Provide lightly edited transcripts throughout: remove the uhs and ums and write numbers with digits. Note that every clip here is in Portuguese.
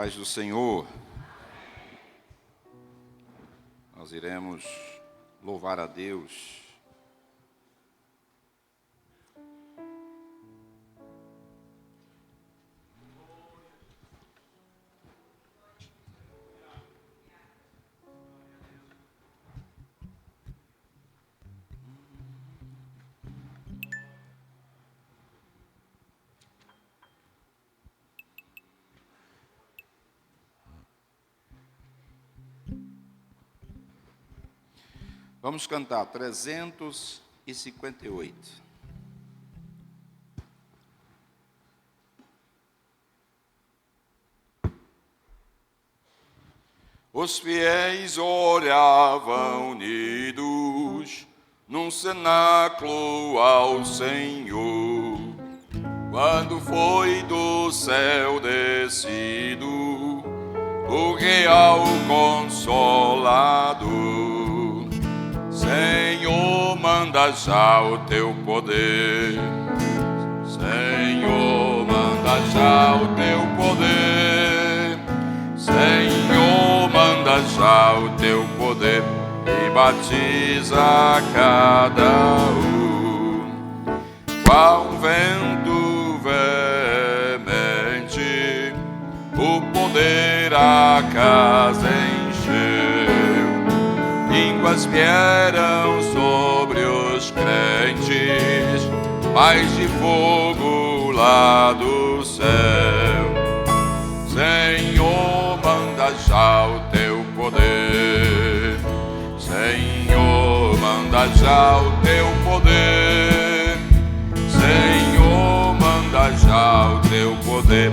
Paz do Senhor, nós iremos louvar a Deus. Vamos cantar 358. Os fiéis oravam unidos num cenáculo ao Senhor, quando foi do céu descido o real Consolador. Senhor, manda já o teu poder. Senhor, manda já o teu poder. Senhor, manda já o teu poder e batiza cada um. Qual um vento veemente, o poder a casa encheu. Línguas vieram sobre os crentes, paz de fogo lá do céu. Senhor, manda já o teu poder. Senhor, manda já o teu poder. Senhor, manda já o teu poder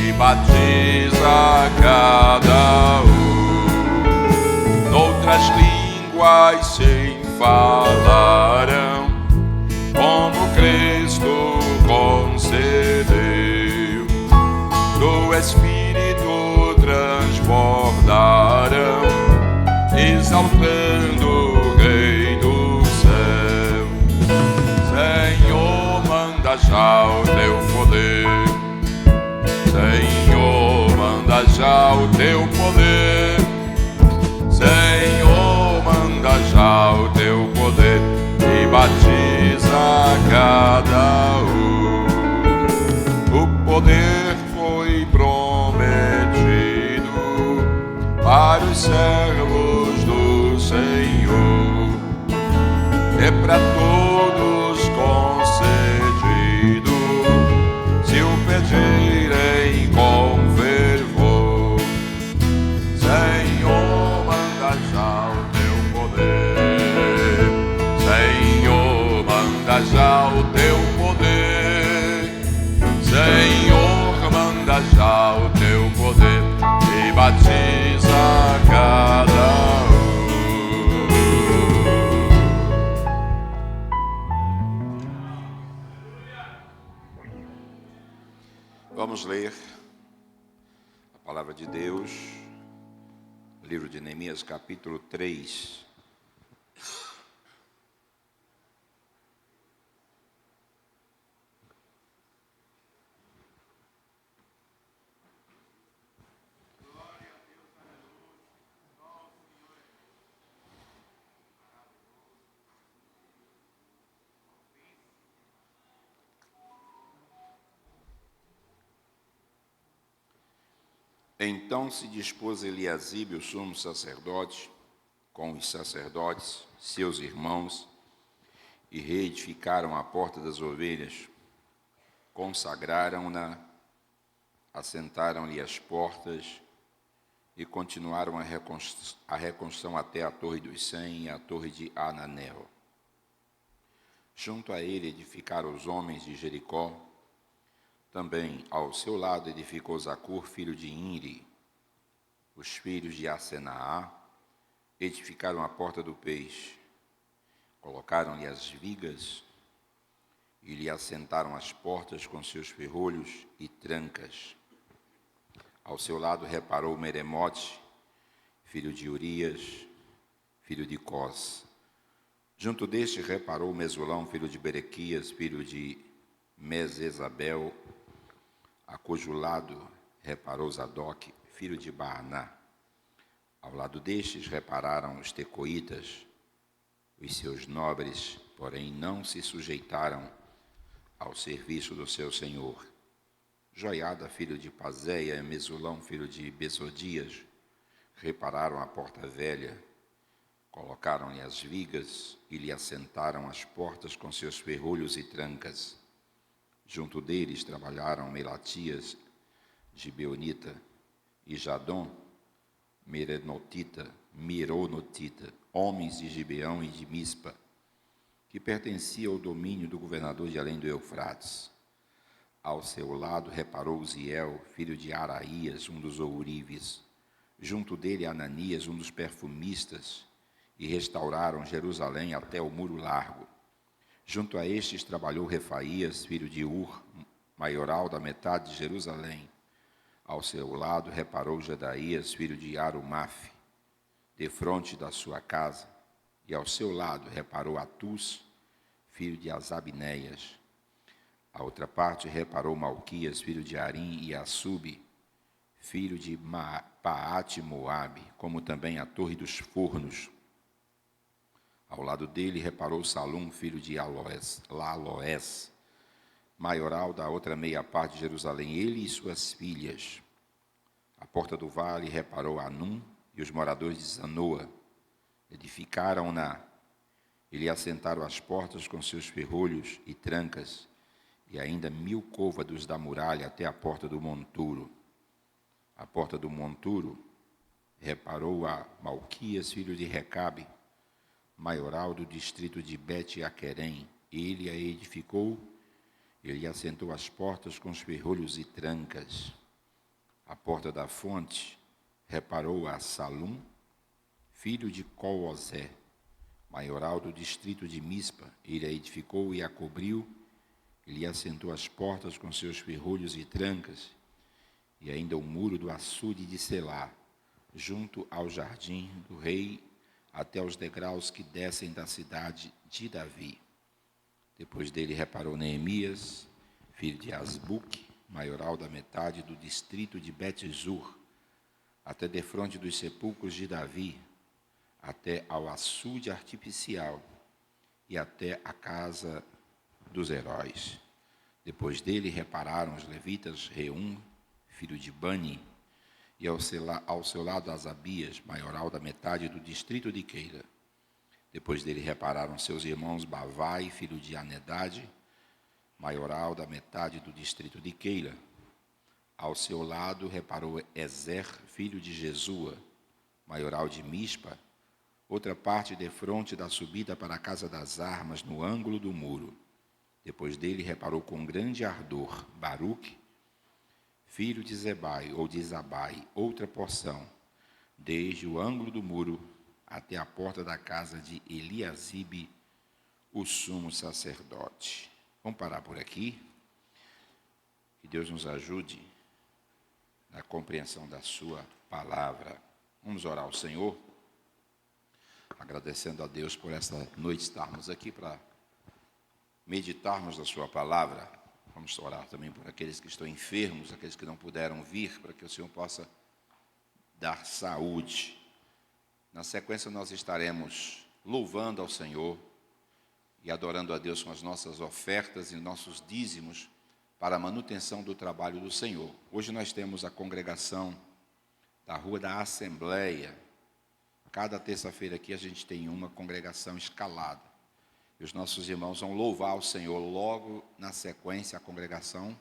e batiza cada um. Noutras línguas se falaram, como Cristo concedeu. Do Espírito transbordaram, exaltando o Rei do céu. Senhor, manda já o teu poder. Senhor, manda já o teu poder. Senhor, manda já o teu poder e batiza cada um. O poder foi prometido para os servos do Senhor, é para todos concedido, se o pedirem com fervor. Senhor, manda já o teu poder. Senhor, manda já o teu poder. Senhor, manda já o teu poder e batiza cada um. Vamos ler a palavra de Deus, livro de Neemias, capítulo 3. Então se dispôs Eliasibe, o sumo sacerdote, com os sacerdotes, seus irmãos, e reedificaram a porta das ovelhas, consagraram-na, assentaram-lhe as portas e continuaram a reconstrução até a Torre dos 100 e a Torre de Ananel. Junto a ele edificaram os homens de Jericó. Também ao seu lado edificou Zacur, filho de Inri. Os filhos de Asenaá edificaram a porta do peixe, colocaram-lhe as vigas e lhe assentaram as portas com seus ferrolhos e trancas. Ao seu lado reparou Meremote, filho de Urias, filho de Cós. Junto deste reparou Mesulão, filho de Berequias, filho de Mesesabel, a cujo lado reparou Zadok, filho de Baaná. Ao lado destes repararam os tecoitas. Os seus nobres, porém, não se sujeitaram ao serviço do seu senhor. Joiada, filho de Pazéia, e Mesulão, filho de Besodias, repararam a porta velha, colocaram-lhe as vigas e lhe assentaram as portas com seus ferrolhos e trancas. Junto deles trabalharam Melatias, Gibeonita, e Jadom, Meronotita, homens de Gibeão e de Mispa, que pertencia ao domínio do governador de além do Eufrates. Ao seu lado reparou Uziel, filho de Araías, um dos ourives. Junto dele Ananias, um dos perfumistas, e restauraram Jerusalém até o muro largo. Junto a estes trabalhou Refaías, filho de Ur, maioral da metade de Jerusalém. Ao seu lado reparou Jedaías, filho de Arumaf, defronte da sua casa. E ao seu lado reparou Atus, filho de Azabneias. A outra parte reparou Malquias, filho de Arim, e Assub, filho de Paate-Moabe, como também a torre dos fornos. Ao lado dele reparou Salum, filho de Laloés, maioral da outra meia parte de Jerusalém, ele e suas filhas. A porta do vale reparou Anum e os moradores de Zanoa. Edificaram-na e lhe assentaram as portas com seus ferrolhos e trancas, e ainda 1000 côvados da muralha até a porta do monturo. A porta do monturo reparou a Malquias, filho de Recabe, maioral do distrito de Bet-Aquerem. Ele a edificou, ele assentou as portas com os ferrolhos e trancas. A porta da fonte reparou a Salum, filho de Colosé, maioral do distrito de Mispa. Ele a edificou e a cobriu, ele assentou as portas com seus ferrolhos e trancas, e ainda o muro do açude de Selá, junto ao jardim do rei, até os degraus que descem da cidade de Davi. Depois dele reparou Neemias, filho de Asbuque, maioral da metade do distrito de Bet-Zur, até defronte dos sepulcros de Davi, até ao açude artificial e até a casa dos heróis. Depois dele repararam os levitas Reum, filho de Bani, e ao seu lado Asabias, maioral da metade do distrito de Keila. Depois dele repararam seus irmãos Bavai, filho de Anedade, maioral da metade do distrito de Keila. Ao seu lado reparou Ezer, filho de Jesua, maioral de Mispa, outra parte defronte da subida para a casa das armas, no ângulo do muro. Depois dele reparou com grande ardor Baruque, filho de Zebai, ou de Zabai, outra porção, desde o ângulo do muro até a porta da casa de Eliasibe, o sumo sacerdote. Vamos parar por aqui. Que Deus nos ajude na compreensão da sua palavra. Vamos orar ao Senhor, agradecendo a Deus por esta noite estarmos aqui para meditarmos na sua palavra. Vamos orar também por aqueles que estão enfermos, aqueles que não puderam vir, para que o Senhor possa dar saúde. Na sequência, nós estaremos louvando ao Senhor e adorando a Deus com as nossas ofertas e nossos dízimos para a manutenção do trabalho do Senhor. Hoje nós temos a congregação da Rua da Assembleia. Cada terça-feira aqui a gente tem uma congregação escalada. E os nossos irmãos vão louvar ao Senhor logo na sequência, a congregação.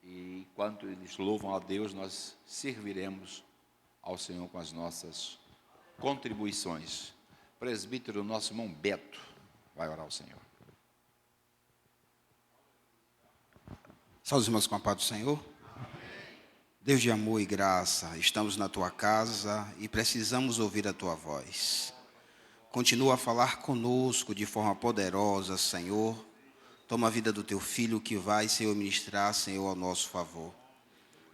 E enquanto eles louvam a Deus, nós serviremos ao Senhor com as nossas contribuições. Presbítero, nosso irmão Beto, vai orar ao Senhor. Salve os irmãos com a paz do Senhor. Deus de amor e graça, estamos na tua casa e precisamos ouvir a tua voz. Continua a falar conosco de forma poderosa, Senhor. Toma a vida do teu filho que vai, Senhor, ministrar, Senhor, ao nosso favor.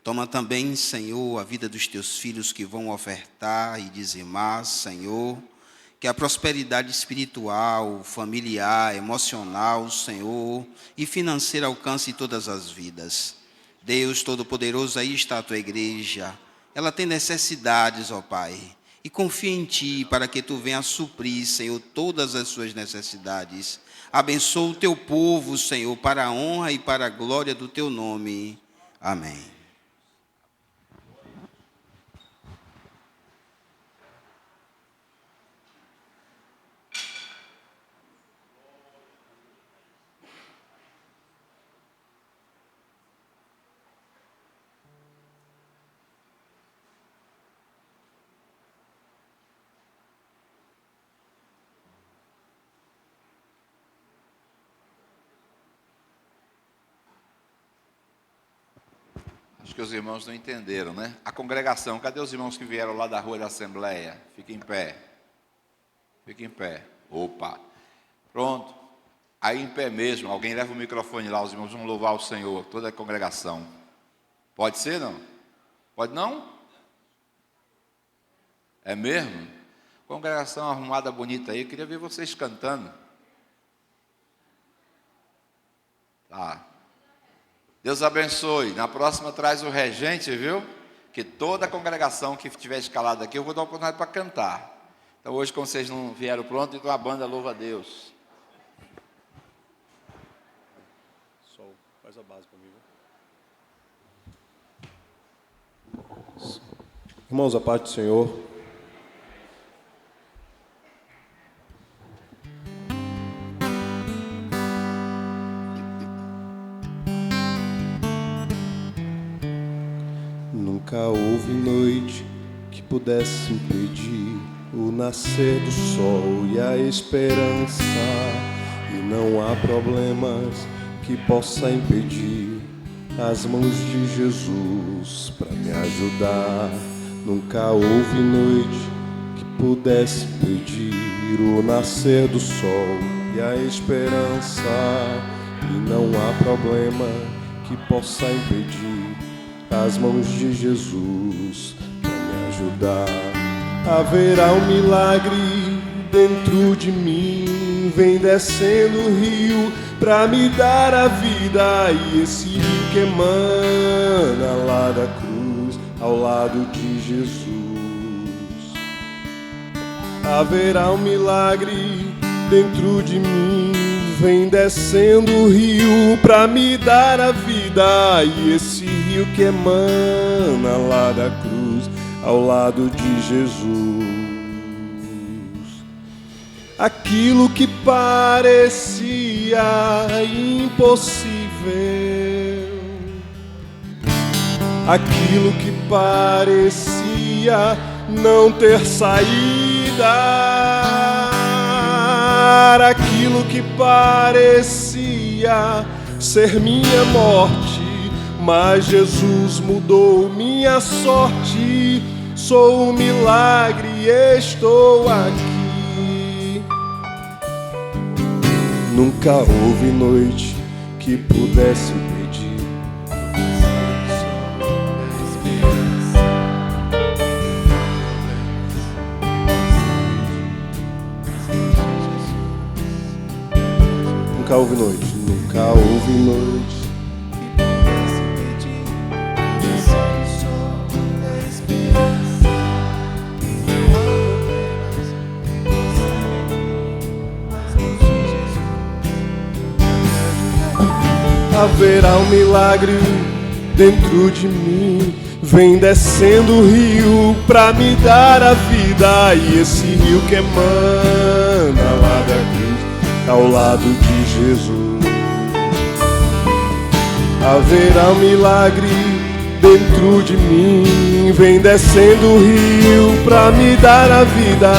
Toma também, Senhor, a vida dos teus filhos que vão ofertar e dizimar, Senhor. Que a prosperidade espiritual, familiar, emocional, Senhor, e financeira alcance todas as vidas. Deus Todo-Poderoso, aí está a tua igreja. Ela tem necessidades, ó Pai. E confia em Ti para que Tu venhas suprir, Senhor, todas as suas necessidades. Abençoa o Teu povo, Senhor, para a honra e para a glória do Teu nome. Amém. Acho que os irmãos não entenderam, né? A congregação, cadê os irmãos que vieram lá da rua da Assembleia? Fiquem em pé. Fiquem em pé. Opa. Pronto. Aí em pé mesmo, alguém leva o microfone lá, os irmãos vão louvar o Senhor, toda a congregação. Pode ser, não? Pode não? É mesmo? Congregação arrumada, bonita aí, eu queria ver vocês cantando. Tá. Deus abençoe. Na próxima traz o regente, viu? Que toda a congregação que estiver escalada aqui, eu vou dar uma oportunidade para cantar. Então hoje, como vocês não vieram pronto, então a banda louva a Deus. Sol, faz a base para mim. Irmãos, a paz do Senhor. Nunca houve noite que pudesse impedir o nascer do sol e a esperança. E não há problemas que possa impedir as mãos de Jesus para me ajudar. Nunca houve noite que pudesse impedir o nascer do sol e a esperança. E não há problema que possa impedir as mãos de Jesus para me ajudar. Haverá um milagre dentro de mim, vem descendo o rio para me dar a vida. E esse rio que emana lá da cruz, ao lado de Jesus. Haverá um milagre dentro de mim, vem descendo o rio para me dar a vida. E esse rio que emana lá da cruz, ao lado de Jesus. Aquilo que parecia impossível, aquilo que parecia não ter saída, aquilo que parecia ser minha morte, mas Jesus mudou minha sorte. Sou um milagre e estou aqui. Nunca houve noite que pudesse impedir nunca houve noite, nunca houve noite haverá um milagre dentro de mim, vem descendo o rio pra me dar a vida. E esse rio que emana lá da cruz, ao lado de Jesus. Haverá um milagre dentro de mim, vem descendo o rio pra me dar a vida.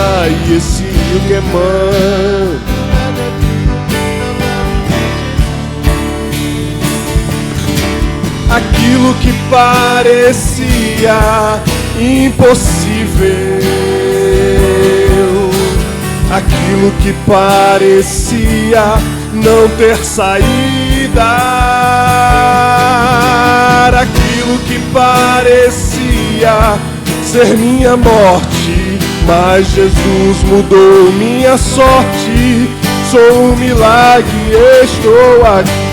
E esse rio que emana aquilo que parecia impossível, aquilo que parecia não ter saída, aquilo que parecia ser minha morte, mas Jesus mudou minha sorte. Sou um milagre, estou aqui.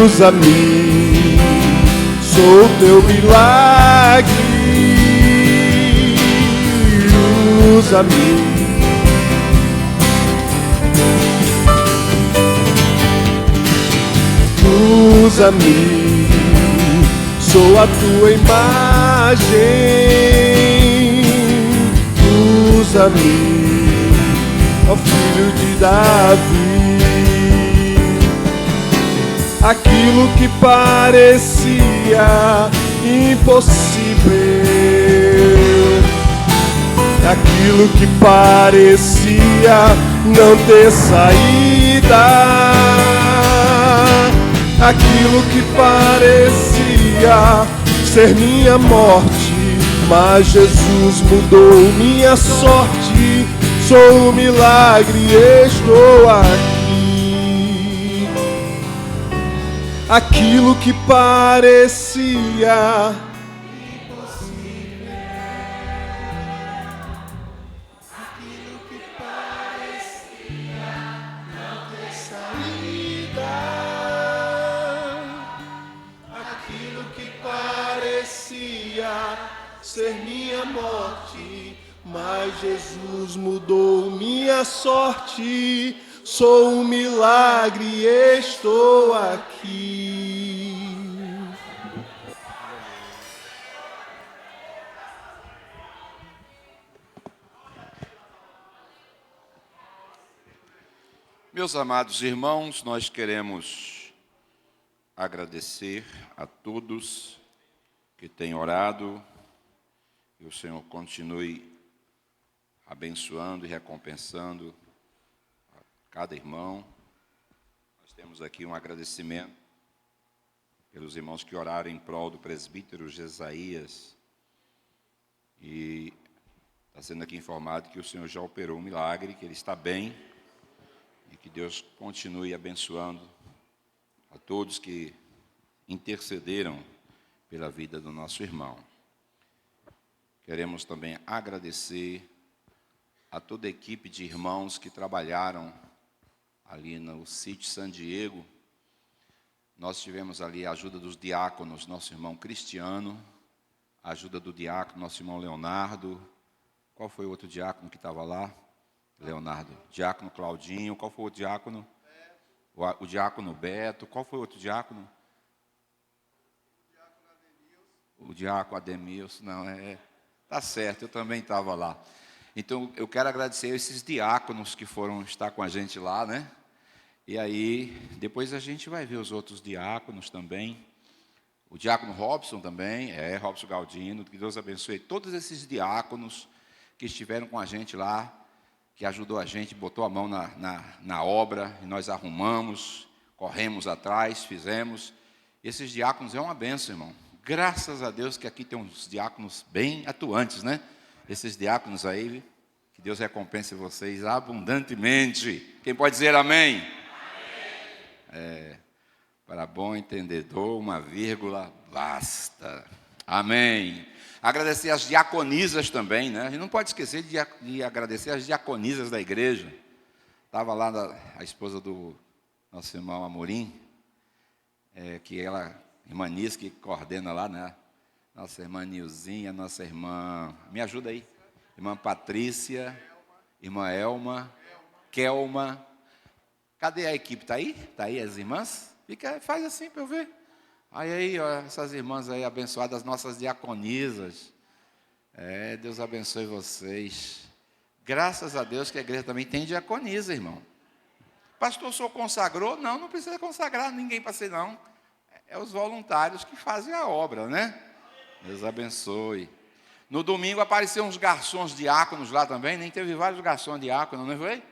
Usa-me, sou teu milagre. Usa-me. Usa-me, sou a tua imagem. Usa-me, ó Filho de Davi. Aquilo que parecia impossível, aquilo que parecia não ter saída, aquilo que parecia ser minha morte, mas Jesus mudou minha sorte. Sou um milagre, estou aqui. Aquilo que parecia impossível, aquilo que parecia não ter saída, aquilo que parecia ser minha morte, mas Jesus mudou minha sorte. Sou um milagre, estou aqui. Meus amados irmãos, nós queremos agradecer a todos que têm orado, que o Senhor continue abençoando e recompensando cada irmão. Nós temos aqui um agradecimento pelos irmãos que oraram em prol do presbítero Jesaías. E está sendo aqui informado que o Senhor já operou um milagre, que ele está bem, e que Deus continue abençoando a todos que intercederam pela vida do nosso irmão. Queremos também agradecer a toda a equipe de irmãos que trabalharam ali no sítio San Diego. Nós tivemos ali a ajuda dos diáconos, nosso irmão Cristiano, a ajuda do diácono, nosso irmão Leonardo. Qual foi o outro diácono que estava lá? Leonardo. Diácono Claudinho. Qual foi o diácono? O diácono Beto. Qual foi o outro diácono? O diácono Ademilson. Não, tá certo, eu também estava lá. Então, eu quero agradecer a esses diáconos que foram estar com a gente lá, né? E aí, depois a gente vai ver os outros diáconos também. O diácono Robson também, Robson Galdino, que Deus abençoe todos esses diáconos que estiveram com a gente lá, que ajudou a gente, botou a mão na obra, e nós arrumamos, corremos atrás, fizemos. Esses diáconos é uma bênção, irmão. Graças a Deus que aqui tem uns diáconos bem atuantes, né? Esses diáconos aí, que Deus recompense vocês abundantemente. Quem pode dizer amém? Amém. Para bom entendedor, uma vírgula basta. Amém. Agradecer as diaconisas também, né? A gente não pode esquecer de agradecer as diaconisas da igreja. Estava lá a esposa do nosso irmão Amorim, que ela, irmã Nis, que coordena lá, né? Nossa irmã Nilzinha, nossa irmã... Me ajuda aí. Irmã Patrícia, irmã Elma, Kelma. Cadê a equipe? Está aí? Está aí as irmãs? Faz assim para eu ver. Aí, ó, essas irmãs aí abençoadas, nossas diaconisas. Deus abençoe vocês. Graças a Deus que a igreja também tem diaconisa, irmão. Pastor, o senhor consagrou? Não precisa consagrar ninguém para ser, não. É os voluntários que fazem a obra, né? Deus abençoe. No domingo apareceram uns garçons diáconos lá também, nem teve vários garçons diáconos, não foi?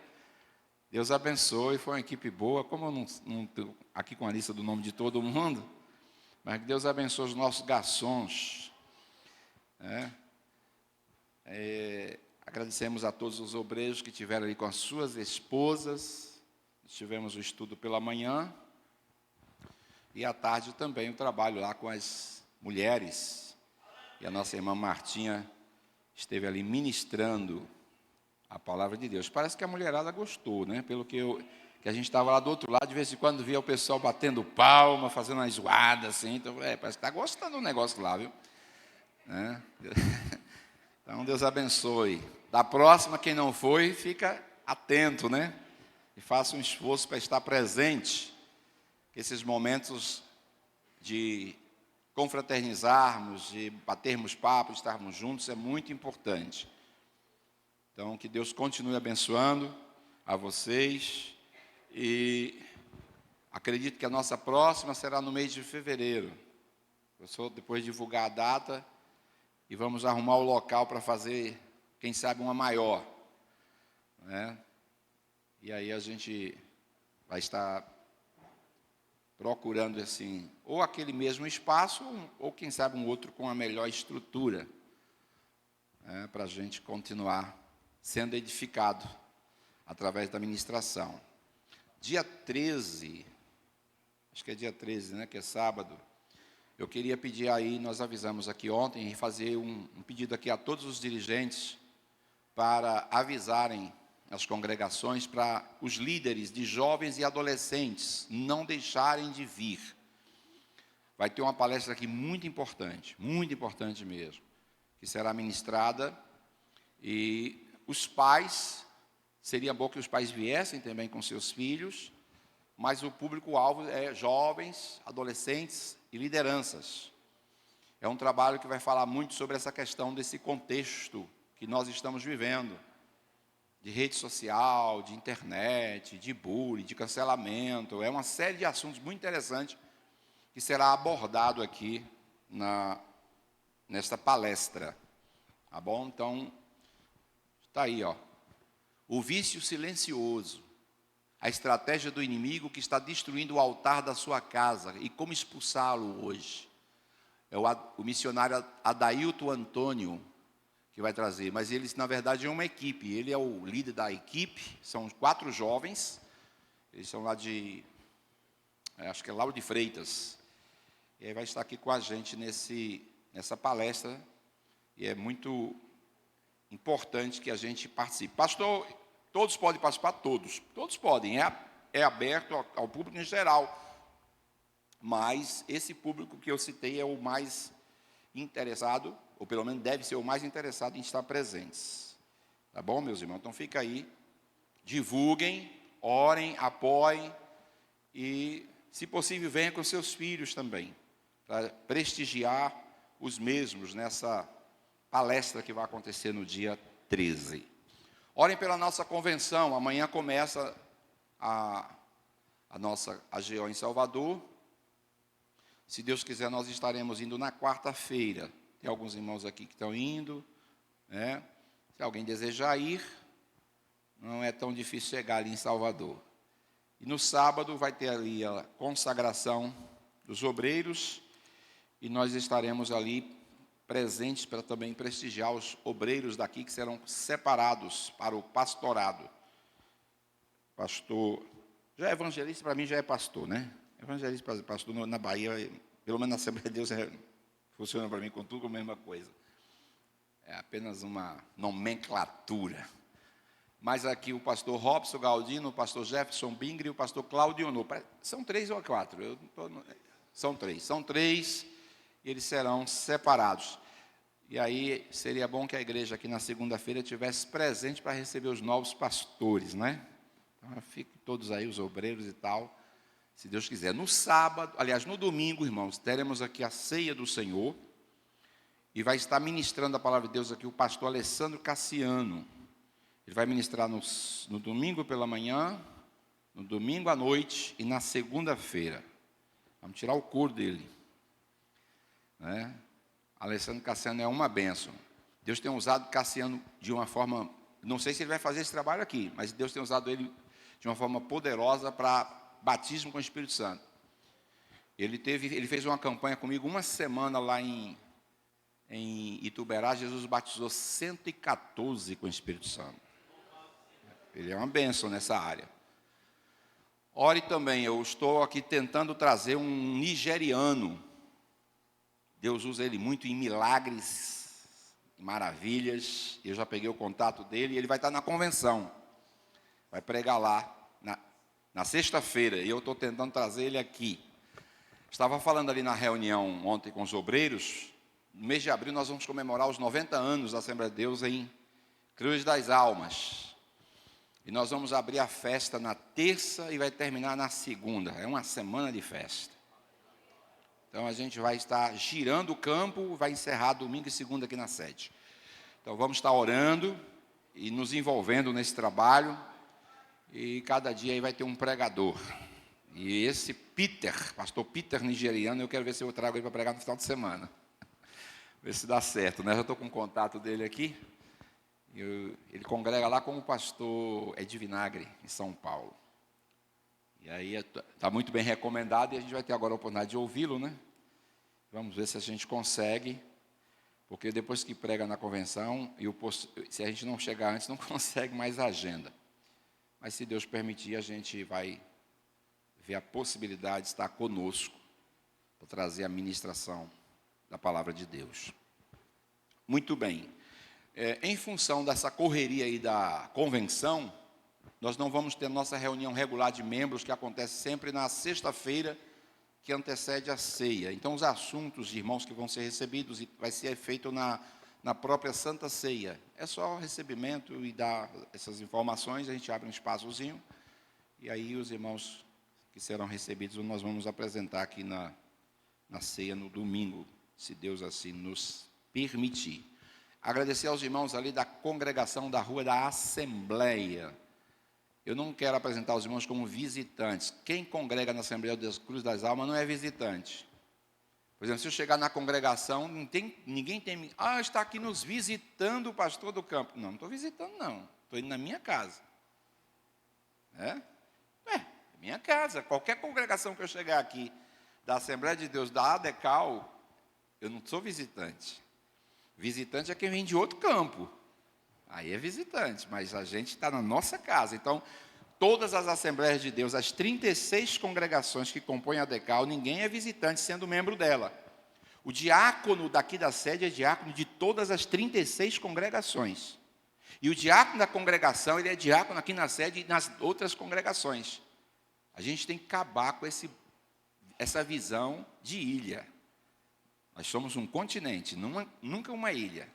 Deus abençoe, foi uma equipe boa, como eu não estou aqui com a lista do nome de todo mundo, mas que Deus abençoe os nossos garçons. Agradecemos a todos os obreiros que estiveram ali com as suas esposas. Tivemos o estudo pela manhã e à tarde também o trabalho lá com as mulheres. E a nossa irmã Martinha esteve ali ministrando a palavra de Deus. Parece que a mulherada gostou, né? Pelo que que a gente estava lá do outro lado, de vez em quando via o pessoal batendo palma, fazendo uma zoada assim. Então, parece que está gostando do negócio lá, viu? Né? Então, Deus abençoe. Da próxima, quem não foi, fica atento, né? E faça um esforço para estar presente. Esses momentos de confraternizarmos, de batermos papo, estarmos juntos, é muito importante. Então, que Deus continue abençoando a vocês. E acredito que a nossa próxima será no mês de fevereiro. Eu só depois divulgar a data e vamos arrumar o local para fazer, quem sabe, uma maior, né? E aí a gente vai estar procurando assim, ou aquele mesmo espaço, ou quem sabe um outro com a melhor estrutura, né, para a gente continuar sendo edificado através da ministração. Dia 13, acho que é dia 13, né, que é sábado, eu queria pedir aí, nós avisamos aqui ontem, e fazer um pedido aqui a todos os dirigentes para avisarem as congregações, para os líderes de jovens e adolescentes não deixarem de vir. Vai ter uma palestra aqui muito importante mesmo, que será ministrada, e os pais, seria bom que os pais viessem também com seus filhos, mas o público-alvo é jovens, adolescentes e lideranças. É um trabalho que vai falar muito sobre essa questão desse contexto que nós estamos vivendo, de rede social, de internet, de bullying, de cancelamento. É uma série de assuntos muito interessantes que será abordado aqui nesta palestra. Tá bom? Então, está aí, ó. O vício silencioso, a estratégia do inimigo que está destruindo o altar da sua casa e como expulsá-lo hoje. É o missionário Adailton Antônio que vai trazer, mas eles, na verdade, é uma equipe. Ele é o líder da equipe, são 4 jovens, eles são lá de, acho que é Lauro de Freitas, e aí vai estar aqui com a gente nessa palestra, e é muito importante que a gente participe. Pastor, todos podem participar? Todos podem, é aberto ao público em geral, mas esse público que eu citei é o mais interessado, ou pelo menos deve ser o mais interessado em estar presentes. Tá bom, meus irmãos? Então fica aí, divulguem, orem, apoiem e, se possível, venha com seus filhos também, para prestigiar os mesmos nessa palestra que vai acontecer no dia 13. Orem pela nossa convenção, amanhã começa a nossa AGO em Salvador. Se Deus quiser, nós estaremos indo na quarta-feira. Tem alguns irmãos aqui que estão indo, né? Se alguém desejar ir, não é tão difícil chegar ali em Salvador. E no sábado vai ter ali a consagração dos obreiros, e nós estaremos ali presentes para também prestigiar os obreiros daqui que serão separados para o pastorado. Pastor, já é evangelista, para mim já é pastor, né? Evangelista, pastor na Bahia, pelo menos na Assembleia de Deus, funciona para mim com tudo a mesma coisa. É apenas uma nomenclatura. Mas aqui o pastor Robson Galdino, o pastor Jefferson Bingre e o pastor Claudio No. São 3 ou 4? São 3, e eles serão separados. E aí seria bom que a igreja aqui na segunda-feira estivesse presente para receber os novos pastores, né? Então, fiquem todos aí, os obreiros e tal, se Deus quiser. No sábado, aliás, no domingo, irmãos, teremos aqui a ceia do Senhor, e vai estar ministrando a palavra de Deus aqui o pastor Alessandro Cassiano. Ele vai ministrar no domingo pela manhã, no domingo à noite e na segunda-feira. Vamos tirar o couro dele, né? Alessandro Cassiano é uma bênção. Deus tem usado Cassiano de uma forma, não sei se ele vai fazer esse trabalho aqui, mas Deus tem usado ele de uma forma poderosa para batismo com o Espírito Santo. Ele fez uma campanha comigo uma semana lá em Ituberá. Jesus batizou 114 com o Espírito Santo. Ele é uma bênção nessa área. Ore também, eu estou aqui tentando trazer um nigeriano. Deus usa ele muito em milagres, em maravilhas. Eu já peguei o contato dele e ele vai estar na convenção. Vai pregar lá na sexta-feira, e eu estou tentando trazer ele aqui. Estava falando ali na reunião ontem com os obreiros. No mês de abril nós vamos comemorar os 90 anos da Assembleia de Deus em Cruz das Almas. E nós vamos abrir a festa na terça e vai terminar na segunda. É uma semana de festa. Então a gente vai estar girando o campo, vai encerrar domingo e segunda aqui na sede. Então vamos estar orando e nos envolvendo nesse trabalho. E cada dia aí vai ter um pregador. E esse pastor Peter nigeriano, eu quero ver se eu trago ele para pregar no final de semana. Ver se dá certo, né? Eu estou com o contato dele aqui. Ele congrega lá com o pastor Ed Vinagre, em São Paulo. E aí está muito bem recomendado e a gente vai ter agora a oportunidade de ouvi-lo, né? Vamos ver se a gente consegue, porque depois que prega na convenção, se a gente não chegar antes, não consegue mais a agenda. Mas se Deus permitir, a gente vai ver a possibilidade de estar conosco para trazer a ministração da palavra de Deus. Muito bem. Em função dessa correria aí da convenção, nós não vamos ter nossa reunião regular de membros, que acontece sempre na sexta-feira, que antecede a ceia. Então, os assuntos de irmãos que vão ser recebidos, vai ser feito na própria Santa Ceia. É só o recebimento e dar essas informações, a gente abre um espaçozinho, e aí os irmãos que serão recebidos, nós vamos apresentar aqui na ceia no domingo, se Deus assim nos permitir. Agradecer aos irmãos ali da congregação da Rua da Assembleia. Eu não quero apresentar os irmãos como visitantes. Quem congrega na Assembleia da Cruz das Almas não é visitante. Por exemplo, se eu chegar na congregação, ninguém tem... está aqui nos visitando o pastor do campo. Não estou visitando, não. Estou indo na minha casa. Minha casa. Qualquer congregação que eu chegar aqui, da Assembleia de Deus, da ADECAL, eu não sou visitante. Visitante é quem vem de outro campo. Aí é visitante, mas a gente está na nossa casa. Então, todas as Assembleias de Deus, as 36 congregações que compõem a ADECAL, ninguém é visitante sendo membro dela. O diácono daqui da sede é diácono de todas as 36 congregações. E o diácono da congregação, ele é diácono aqui na sede e nas outras congregações. A gente tem que acabar com essa visão de ilha. Nós somos um continente, nunca uma ilha.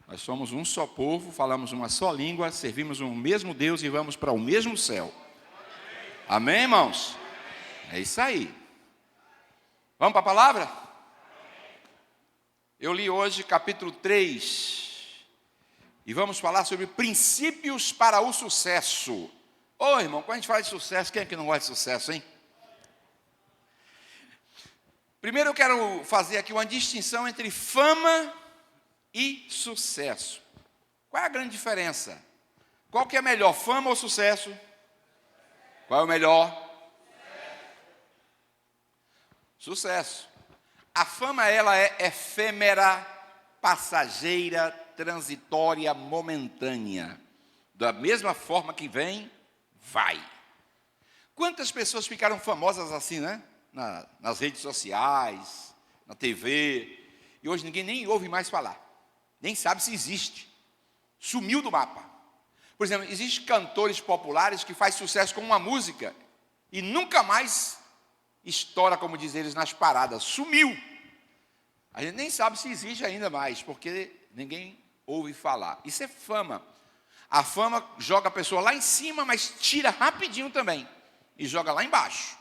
Nós somos um só povo, falamos uma só língua, servimos um mesmo Deus e vamos para o mesmo céu. Amém, irmãos? É isso aí. Vamos para a palavra? Eu li hoje capítulo 3 e vamos falar sobre princípios para o sucesso. Ô, irmão, quando a gente fala de sucesso, quem é que não gosta de sucesso, hein? Primeiro eu quero fazer aqui uma distinção entre fama e sucesso. Qual é a grande diferença? Qual que é melhor, fama ou sucesso? Qual é o melhor? Sucesso. A fama, ela é efêmera, passageira, transitória, momentânea. Da mesma forma que vem, vai. Quantas pessoas ficaram famosas assim, né? Nas redes sociais, na TV, e hoje ninguém nem ouve mais falar, nem sabe se existe, sumiu do mapa. Por exemplo, existem cantores populares que fazem sucesso com uma música e nunca mais estoura, como diz eles, nas paradas, sumiu. A gente nem sabe se existe ainda mais, porque ninguém ouve falar. Isso é fama. A fama joga a pessoa lá em cima, mas tira rapidinho também, e joga lá embaixo.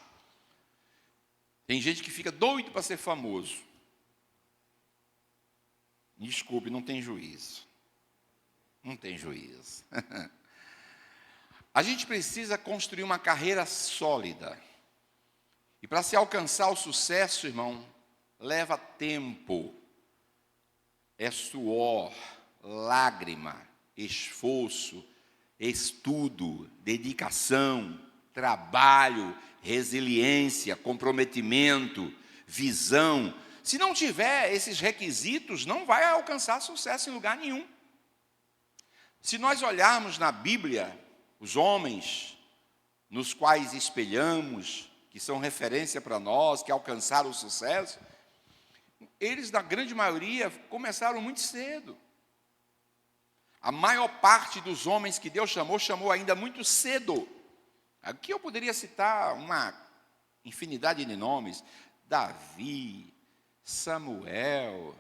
Tem gente que fica doido para ser famoso. Desculpe, não tem juízo. Não tem juízo. A gente precisa construir uma carreira sólida. E para se alcançar o sucesso, irmão, leva tempo. É suor, lágrima, esforço, estudo, dedicação, trabalho, resiliência, comprometimento, visão. Se não tiver esses requisitos, não vai alcançar sucesso em lugar nenhum. Se nós olharmos na Bíblia, os homens nos quais espelhamos, que são referência para nós, que alcançaram o sucesso, eles, na grande maioria, começaram muito cedo. A maior parte dos homens que Deus chamou ainda muito cedo. Aqui eu poderia citar uma infinidade de nomes: Davi, Samuel,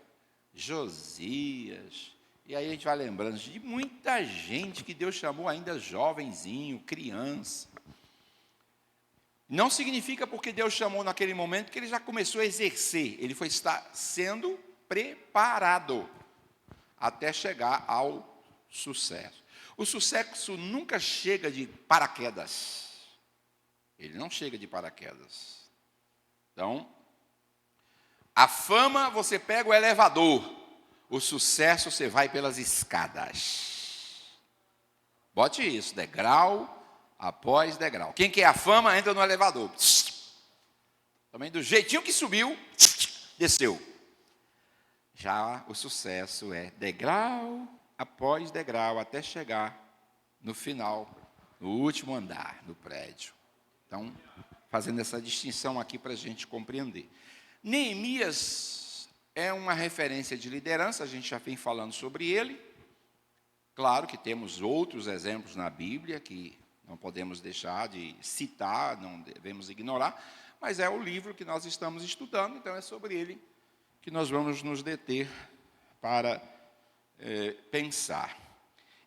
Josias. E aí a gente vai lembrando de muita gente que Deus chamou ainda jovenzinho, criança. Não significa porque Deus chamou naquele momento que ele já começou a exercer. Ele foi estar sendo preparado até chegar ao sucesso. O sucesso nunca chega de paraquedas. Ele não chega de paraquedas. Então, a fama você pega o elevador. O sucesso você vai pelas escadas. Bote isso, degrau após degrau. Quem quer a fama entra no elevador. Também do jeitinho que subiu, desceu. Já o sucesso é degrau após degrau, até chegar no final, no último andar, no prédio. Então, fazendo essa distinção aqui para a gente compreender. Neemias é uma referência de liderança, a gente já vem falando sobre ele. Claro que temos outros exemplos na Bíblia que não podemos deixar de citar, não devemos ignorar, mas é o livro que nós estamos estudando, então é sobre ele que nós vamos nos deter para pensar.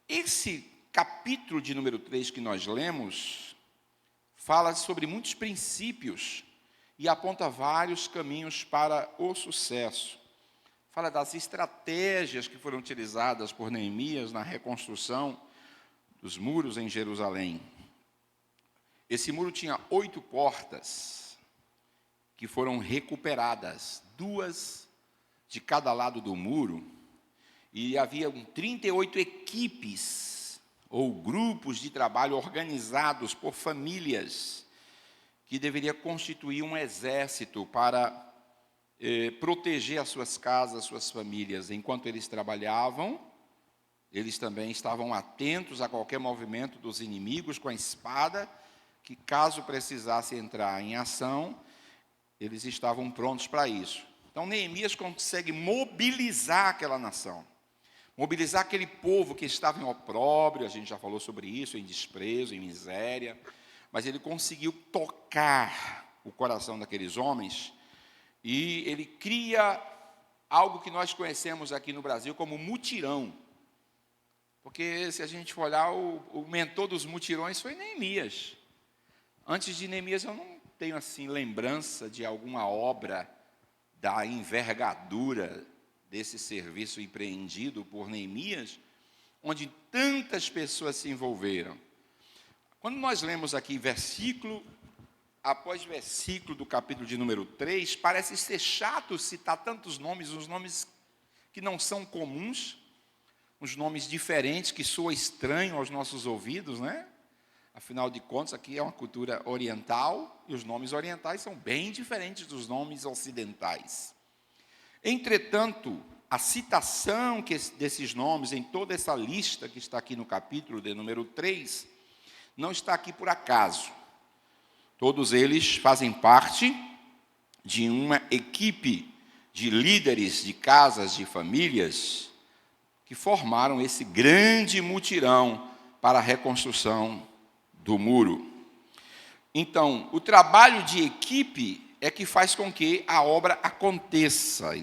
Esse capítulo de número 3 que nós lemos fala sobre muitos princípios e aponta vários caminhos para o sucesso. Fala das estratégias que foram utilizadas por Neemias na reconstrução dos muros em Jerusalém. Esse muro tinha 8 portas que foram recuperadas, 2 de cada lado do muro, e havia 38 equipes ou grupos de trabalho organizados por famílias que deveria constituir um exército para proteger as suas casas, as suas famílias. Enquanto eles trabalhavam, eles também estavam atentos a qualquer movimento dos inimigos com a espada, que caso precisasse entrar em ação, eles estavam prontos para isso. Então, Neemias consegue mobilizar aquela nação, mobilizar aquele povo que estava em opróbrio, a gente já falou sobre isso, em desprezo, em miséria, mas ele conseguiu tocar o coração daqueles homens e ele cria algo que nós conhecemos aqui no Brasil como mutirão. Porque se a gente for olhar, o mentor dos mutirões foi Neemias. Antes de Neemias eu não tenho assim lembrança de alguma obra da envergadura desse serviço empreendido por Neemias, onde tantas pessoas se envolveram. Quando nós lemos aqui versículo após versículo do capítulo de número 3, parece ser chato citar tantos nomes, uns nomes que não são comuns, uns nomes diferentes, que soam estranho aos nossos ouvidos, né? Afinal de contas, aqui é uma cultura oriental, e os nomes orientais são bem diferentes dos nomes ocidentais. Entretanto, a citação desses nomes em toda essa lista que está aqui no capítulo de número 3, não está aqui por acaso. Todos eles fazem parte de uma equipe de líderes de casas, de famílias, que formaram esse grande mutirão para a reconstrução do muro. Então, o trabalho de equipe é que faz com que a obra aconteça.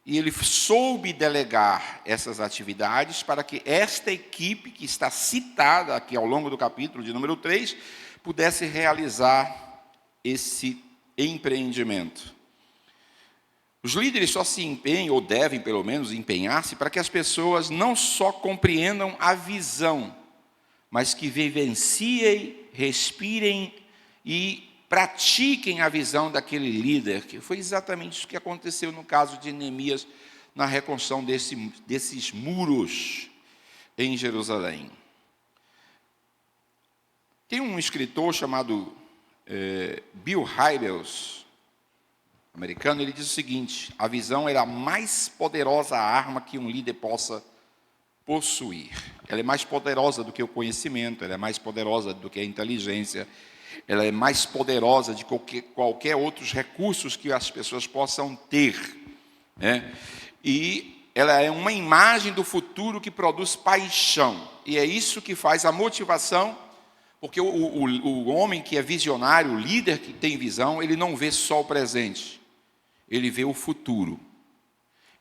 E ele soube delegar essas atividades para que esta equipe, que está citada aqui ao longo do capítulo de número 3, pudesse realizar esse empreendimento. Os líderes só se empenham, ou devem pelo menos empenhar-se, para que as pessoas não só compreendam a visão, mas que vivenciem, respirem e pratiquem a visão daquele líder, que foi exatamente isso que aconteceu no caso de Neemias, na reconstrução desses muros em Jerusalém. Tem um escritor chamado Bill Hybels, americano, ele diz o seguinte: a visão é a mais poderosa arma que um líder possa possuir. Ela é mais poderosa do que o conhecimento, ela é mais poderosa do que a inteligência, ela é mais poderosa de qualquer outros recursos que as pessoas possam ter, né? E ela é uma imagem do futuro que produz paixão. E é isso que faz a motivação Porque o homem que é visionário, o líder que tem visão, ele não vê só o presente, ele vê o futuro.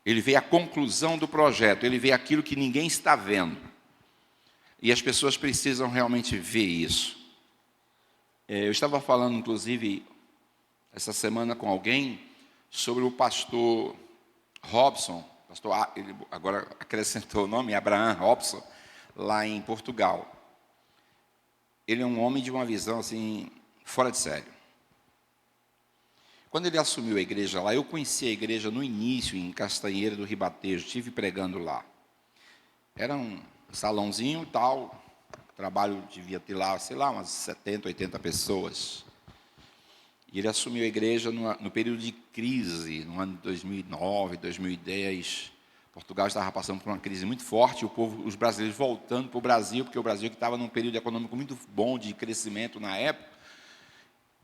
Ele vê a conclusão do projeto, ele vê aquilo que ninguém está vendo. E as pessoas precisam realmente ver isso. Eu estava falando, inclusive, essa semana com alguém sobre o pastor Robson, ele agora acrescentou o nome, Abraham Robson, lá em Portugal. Ele é um homem de uma visão assim, fora de sério. Quando ele assumiu a igreja lá, eu conheci a igreja no início, em Castanheira do Ribatejo, estive pregando lá. Era um salãozinho e tal, o trabalho devia ter lá, sei lá, umas 70, 80 pessoas. E ele assumiu a igreja no período de crise, no ano de 2009, 2010. Portugal estava passando por uma crise muito forte, os brasileiros voltando para o Brasil, porque o Brasil que estava num período econômico muito bom, de crescimento na época,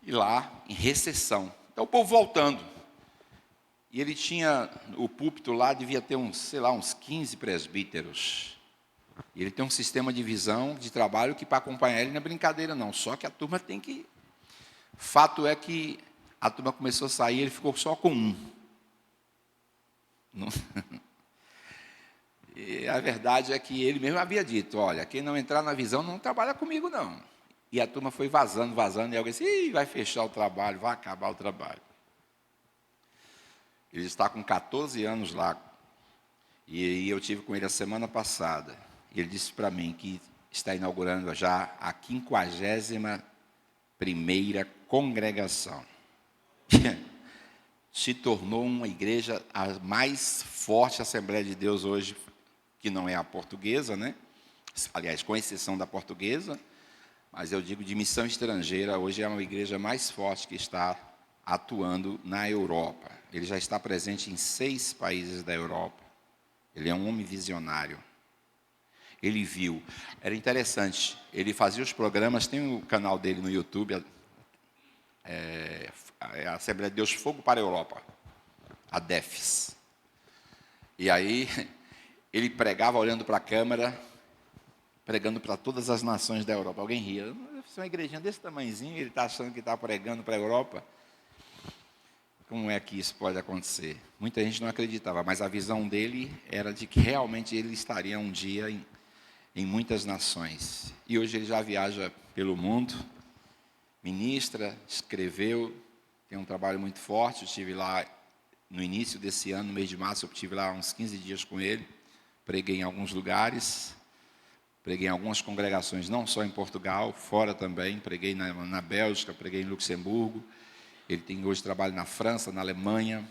e lá em recessão. Então, o povo voltando. E ele tinha, o púlpito lá devia ter uns 15 presbíteros. E ele tem um sistema de visão, de trabalho, que para acompanhar ele não é brincadeira, não. Só que a turma tem que... Fato é que a turma começou a sair, ele ficou só com um. Não... E a verdade é que ele mesmo havia dito, olha, quem não entrar na visão não trabalha comigo, não. E a turma foi vazando, e alguém disse, vai fechar o trabalho, vai acabar o trabalho. Ele está com 14 anos lá, e eu tive com ele a semana passada, e ele disse para mim que está inaugurando já a 51ª congregação. Se tornou uma igreja a mais forte Assembleia de Deus hoje, que não é a portuguesa, né? Aliás, com exceção da portuguesa, mas eu digo de missão estrangeira, hoje é uma igreja mais forte que está atuando na Europa. Ele já está presente em 6 países da Europa. Ele é um homem visionário. Ele viu. Era interessante, ele fazia os programas, tem o canal dele no YouTube, a Assembleia de Deus Fogo para a Europa, a DEFES. E aí, ele pregava olhando para a câmera, pregando para todas as nações da Europa. Alguém ria. É uma igrejinha desse tamanhozinho, ele está achando que está pregando para a Europa. Como é que isso pode acontecer? Muita gente não acreditava, mas a visão dele era de que realmente ele estaria um dia em muitas nações. E hoje ele já viaja pelo mundo, ministra, escreveu, tem um trabalho muito forte. Eu estive lá no início desse ano, no mês de março, eu estive lá uns 15 dias com ele, preguei em alguns lugares, preguei em algumas congregações, não só em Portugal, fora também, preguei na Bélgica, preguei em Luxemburgo. Ele tem hoje trabalho na França, na Alemanha,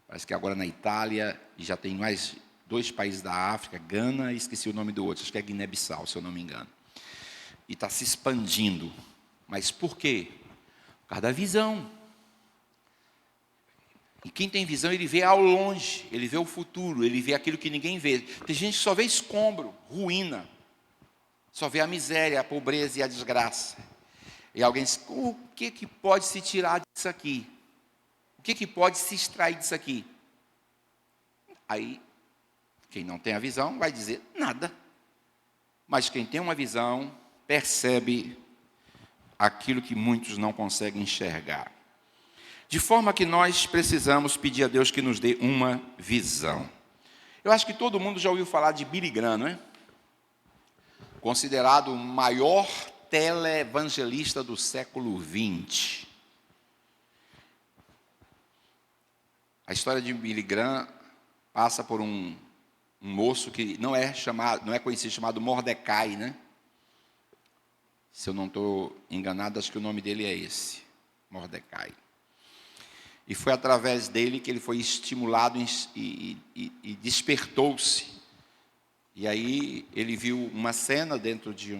parece que agora na Itália, e já tem mais 2 países da África, Gana, e esqueci o nome do outro, acho que é Guiné-Bissau, se eu não me engano. E está se expandindo. Mas por quê? Por causa da visão. E quem tem visão, ele vê ao longe, ele vê o futuro, ele vê aquilo que ninguém vê. Tem gente que só vê escombro, ruína, só vê a miséria, a pobreza e a desgraça. E alguém diz, o que pode se tirar disso aqui? O que pode se extrair disso aqui? Aí, quem não tem a visão vai dizer nada. Mas quem tem uma visão, percebe aquilo que muitos não conseguem enxergar. De forma que nós precisamos pedir a Deus que nos dê uma visão. Eu acho que todo mundo já ouviu falar de Billy Graham, não é? Considerado o maior televangelista do século XX. A história de Billy Graham passa por um moço que não é conhecido, chamado Mordecai, né? Se eu não estou enganado, acho que o nome dele é esse, Mordecai. E foi através dele que ele foi estimulado e despertou-se. E aí ele viu uma cena dentro de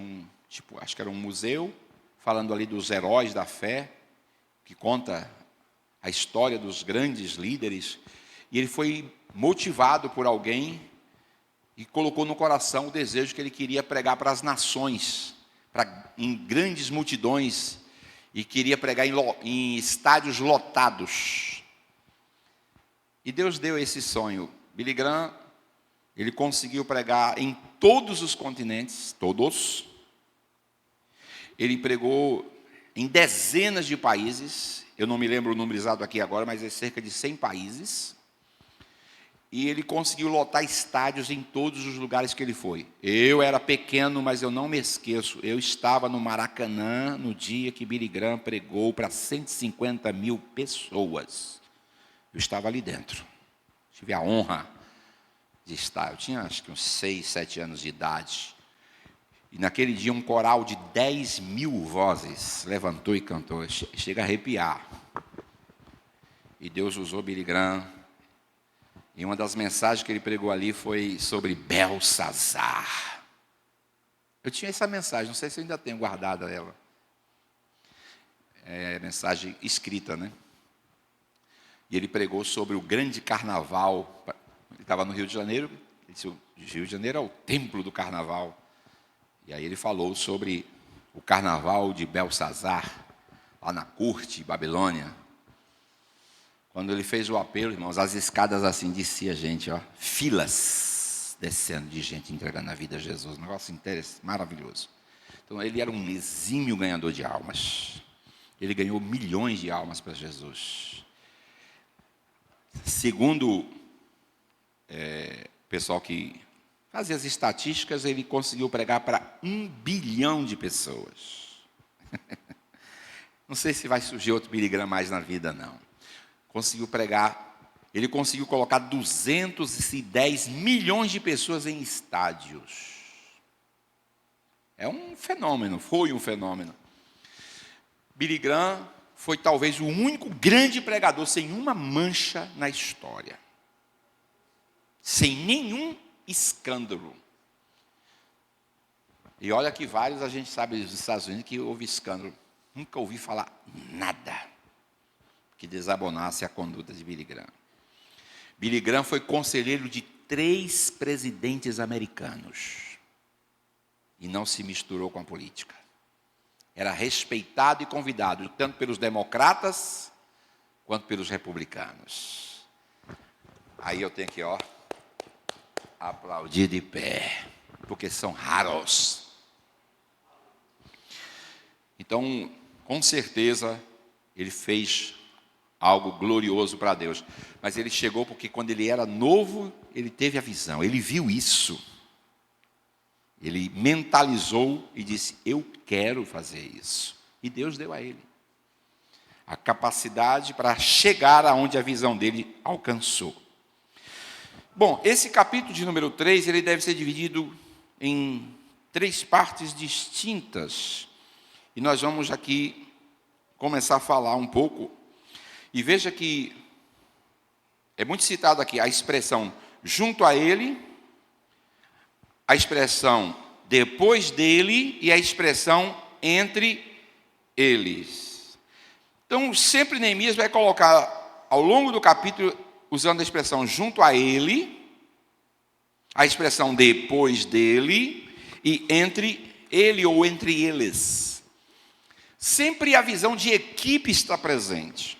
acho que era um museu, falando ali dos heróis da fé, que conta a história dos grandes líderes. E ele foi motivado por alguém e colocou no coração o desejo que ele queria pregar para as nações, em grandes multidões, e queria pregar em estádios lotados. E Deus deu esse sonho. Billy Graham, ele conseguiu pregar em todos os continentes, todos. Ele pregou em dezenas de países, eu não me lembro o número exato aqui agora, mas é cerca de 100 países. E ele conseguiu lotar estádios em todos os lugares que ele foi. Eu era pequeno, mas eu não me esqueço. Eu estava no Maracanã no dia que Billy Graham pregou para 150 mil pessoas. Eu estava ali dentro. Tive a honra de estar. Eu tinha acho que uns 6, 7 anos de idade. E naquele dia um coral de 10 mil vozes levantou e cantou. Chega a arrepiar. E Deus usou Billy Graham. E uma das mensagens que ele pregou ali foi sobre Belsazar. Eu tinha essa mensagem, não sei se eu ainda tenho guardada ela. É mensagem escrita, né? E ele pregou sobre o grande carnaval. Ele estava no Rio de Janeiro. Ele disse, o Rio de Janeiro é o templo do carnaval. E aí ele falou sobre o carnaval de Belsazar, lá na corte, Babilônia. Quando ele fez o apelo, irmãos, as escadas assim, descia gente, ó, filas descendo de gente entregando a vida a Jesus. Um negócio interessante, maravilhoso. Então, ele era um exímio ganhador de almas. Ele ganhou milhões de almas para Jesus. Segundo o pessoal que fazia as estatísticas, ele conseguiu pregar para 1 bilhão de pessoas. Não sei se vai surgir outro Billy Graham mais na vida, não. Conseguiu pregar, ele conseguiu colocar 210 milhões de pessoas em estádios. É um fenômeno, foi um fenômeno. Billy Graham foi talvez o único grande pregador sem uma mancha na história. Sem nenhum escândalo. E olha que vários a gente sabe dos Estados Unidos que houve escândalo. Nunca ouvi falar nada que desabonasse a conduta de Billy Graham. Billy Graham foi conselheiro de 3 presidentes americanos e não se misturou com a política. Era respeitado e convidado, tanto pelos democratas quanto pelos republicanos. Aí eu tenho que, aplaudir de pé, porque são raros. Então, com certeza, ele fez algo glorioso para Deus. Mas ele chegou porque quando ele era novo, ele teve a visão, ele viu isso. Ele mentalizou e disse, eu quero fazer isso. E Deus deu a ele a capacidade para chegar aonde a visão dele alcançou. Bom, esse capítulo de número 3, ele deve ser dividido em 3 partes distintas. E nós vamos aqui começar a falar um pouco. E veja que é muito citado aqui a expressão junto a ele, a expressão depois dele e a expressão entre eles. Então, sempre Neemias vai colocar ao longo do capítulo, usando a expressão junto a ele, a expressão depois dele e entre ele ou entre eles. Sempre a visão de equipe está presente.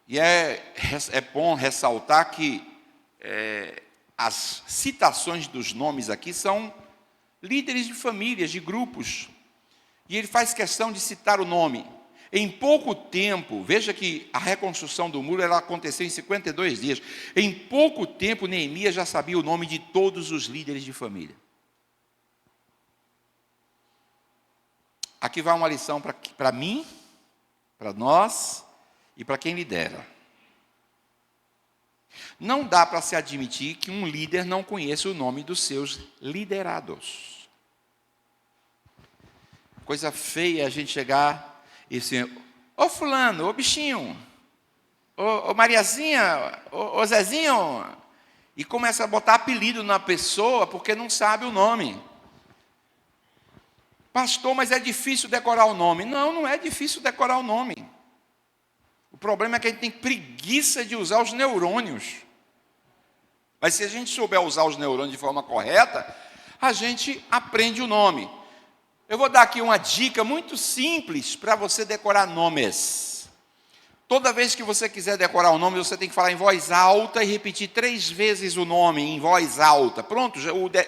E é bom ressaltar que as citações dos nomes aqui são líderes de famílias, de grupos. E ele faz questão de citar o nome. Em pouco tempo, veja que a reconstrução do muro ela aconteceu em 52 dias. Em pouco tempo, Neemias já sabia o nome de todos os líderes de família. Aqui vai uma lição para mim, para nós e para quem lidera. Não dá para se admitir que um líder não conheça o nome dos seus liderados. Coisa feia é a gente chegar e dizer, ô fulano, ô bichinho, ô Mariazinha, ô Zezinho, e começa a botar apelido na pessoa porque não sabe o nome. Pastor, mas é difícil decorar o nome. Não, não é difícil decorar o nome. O problema é que a gente tem preguiça de usar os neurônios. Mas se a gente souber usar os neurônios de forma correta, a gente aprende o nome. Eu vou dar aqui uma dica muito simples para você decorar nomes. Toda vez que você quiser decorar o nome, você tem que falar em voz alta e repetir 3 vezes o nome em voz alta. Pronto,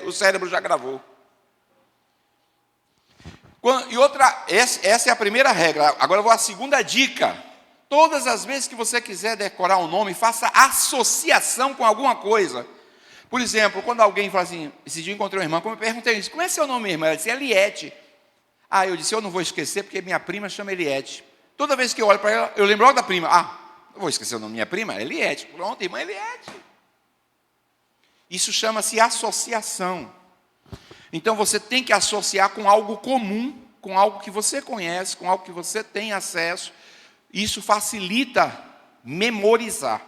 o cérebro já gravou. E outra, essa é a primeira regra. Agora eu vou à segunda dica. Todas as vezes que você quiser decorar um nome, faça associação com alguma coisa. Por exemplo, quando alguém fala assim, esse dia eu encontrei uma irmã, como eu perguntei isso, como é seu nome, irmã? Ela disse, Eliette. Eu disse, eu não vou esquecer, porque minha prima chama Eliette. Toda vez que eu olho para ela, eu lembro logo da prima. Não vou esquecer o nome da minha prima, Eliette. Pronto, irmã Eliette. Isso chama-se associação. Então você tem que associar com algo comum, com algo que você conhece, com algo que você tem acesso. Isso facilita memorizar.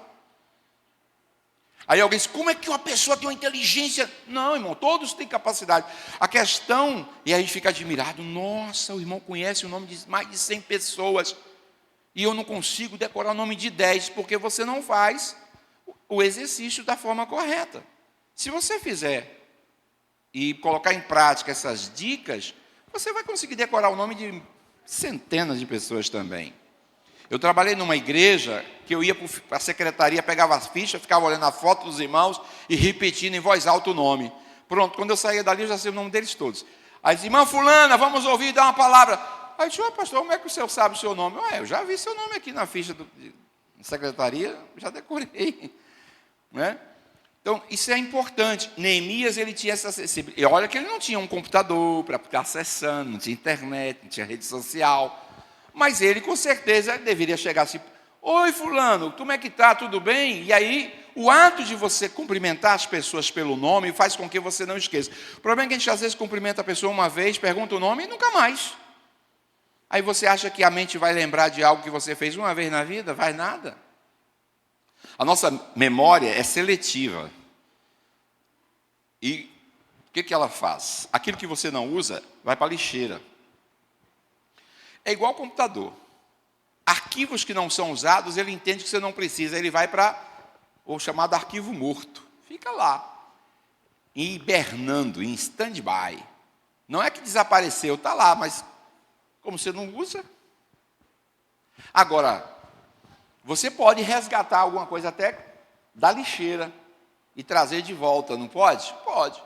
Aí alguém diz, como é que uma pessoa tem uma inteligência? Não, irmão, todos têm capacidade. A questão, e a gente fica admirado, nossa, o irmão conhece o nome de mais de 100 pessoas, e eu não consigo decorar o nome de 10, porque você não faz o exercício da forma correta. Se você fizer e colocar em prática essas dicas, você vai conseguir decorar o nome de centenas de pessoas também. Eu trabalhei numa igreja que eu ia para a secretaria, pegava as fichas, ficava olhando a foto dos irmãos e repetindo em voz alta o nome. Pronto, quando eu saía dali, eu já sei o nome deles todos. Aí disse, irmã fulana, vamos ouvir, dar uma palavra. Aí eu disse, pastor, como é que o senhor sabe o seu nome? Eu já vi seu nome aqui na ficha da secretaria, já decorei. Né? Então, isso é importante. Neemias, ele tinha essa acessibilidade. E olha que ele não tinha um computador para ficar acessando, não tinha internet, não tinha rede social. Mas ele, com certeza, deveria chegar assim, oi, fulano, como é que está? Tudo bem? E aí, o ato de você cumprimentar as pessoas pelo nome faz com que você não esqueça. O problema é que a gente, às vezes, cumprimenta a pessoa uma vez, pergunta o nome e nunca mais. Aí você acha que a mente vai lembrar de algo que você fez uma vez na vida? Vai nada. A nossa memória é seletiva. E o que ela faz? Aquilo que você não usa, vai para a lixeira. É igual ao computador. Arquivos que não são usados, ele entende que você não precisa, ele vai para o chamado arquivo morto. Fica lá, hibernando, em stand-by. Não é que desapareceu, está lá, mas como você não usa. Agora, você pode resgatar alguma coisa até da lixeira e trazer de volta, não pode? Pode.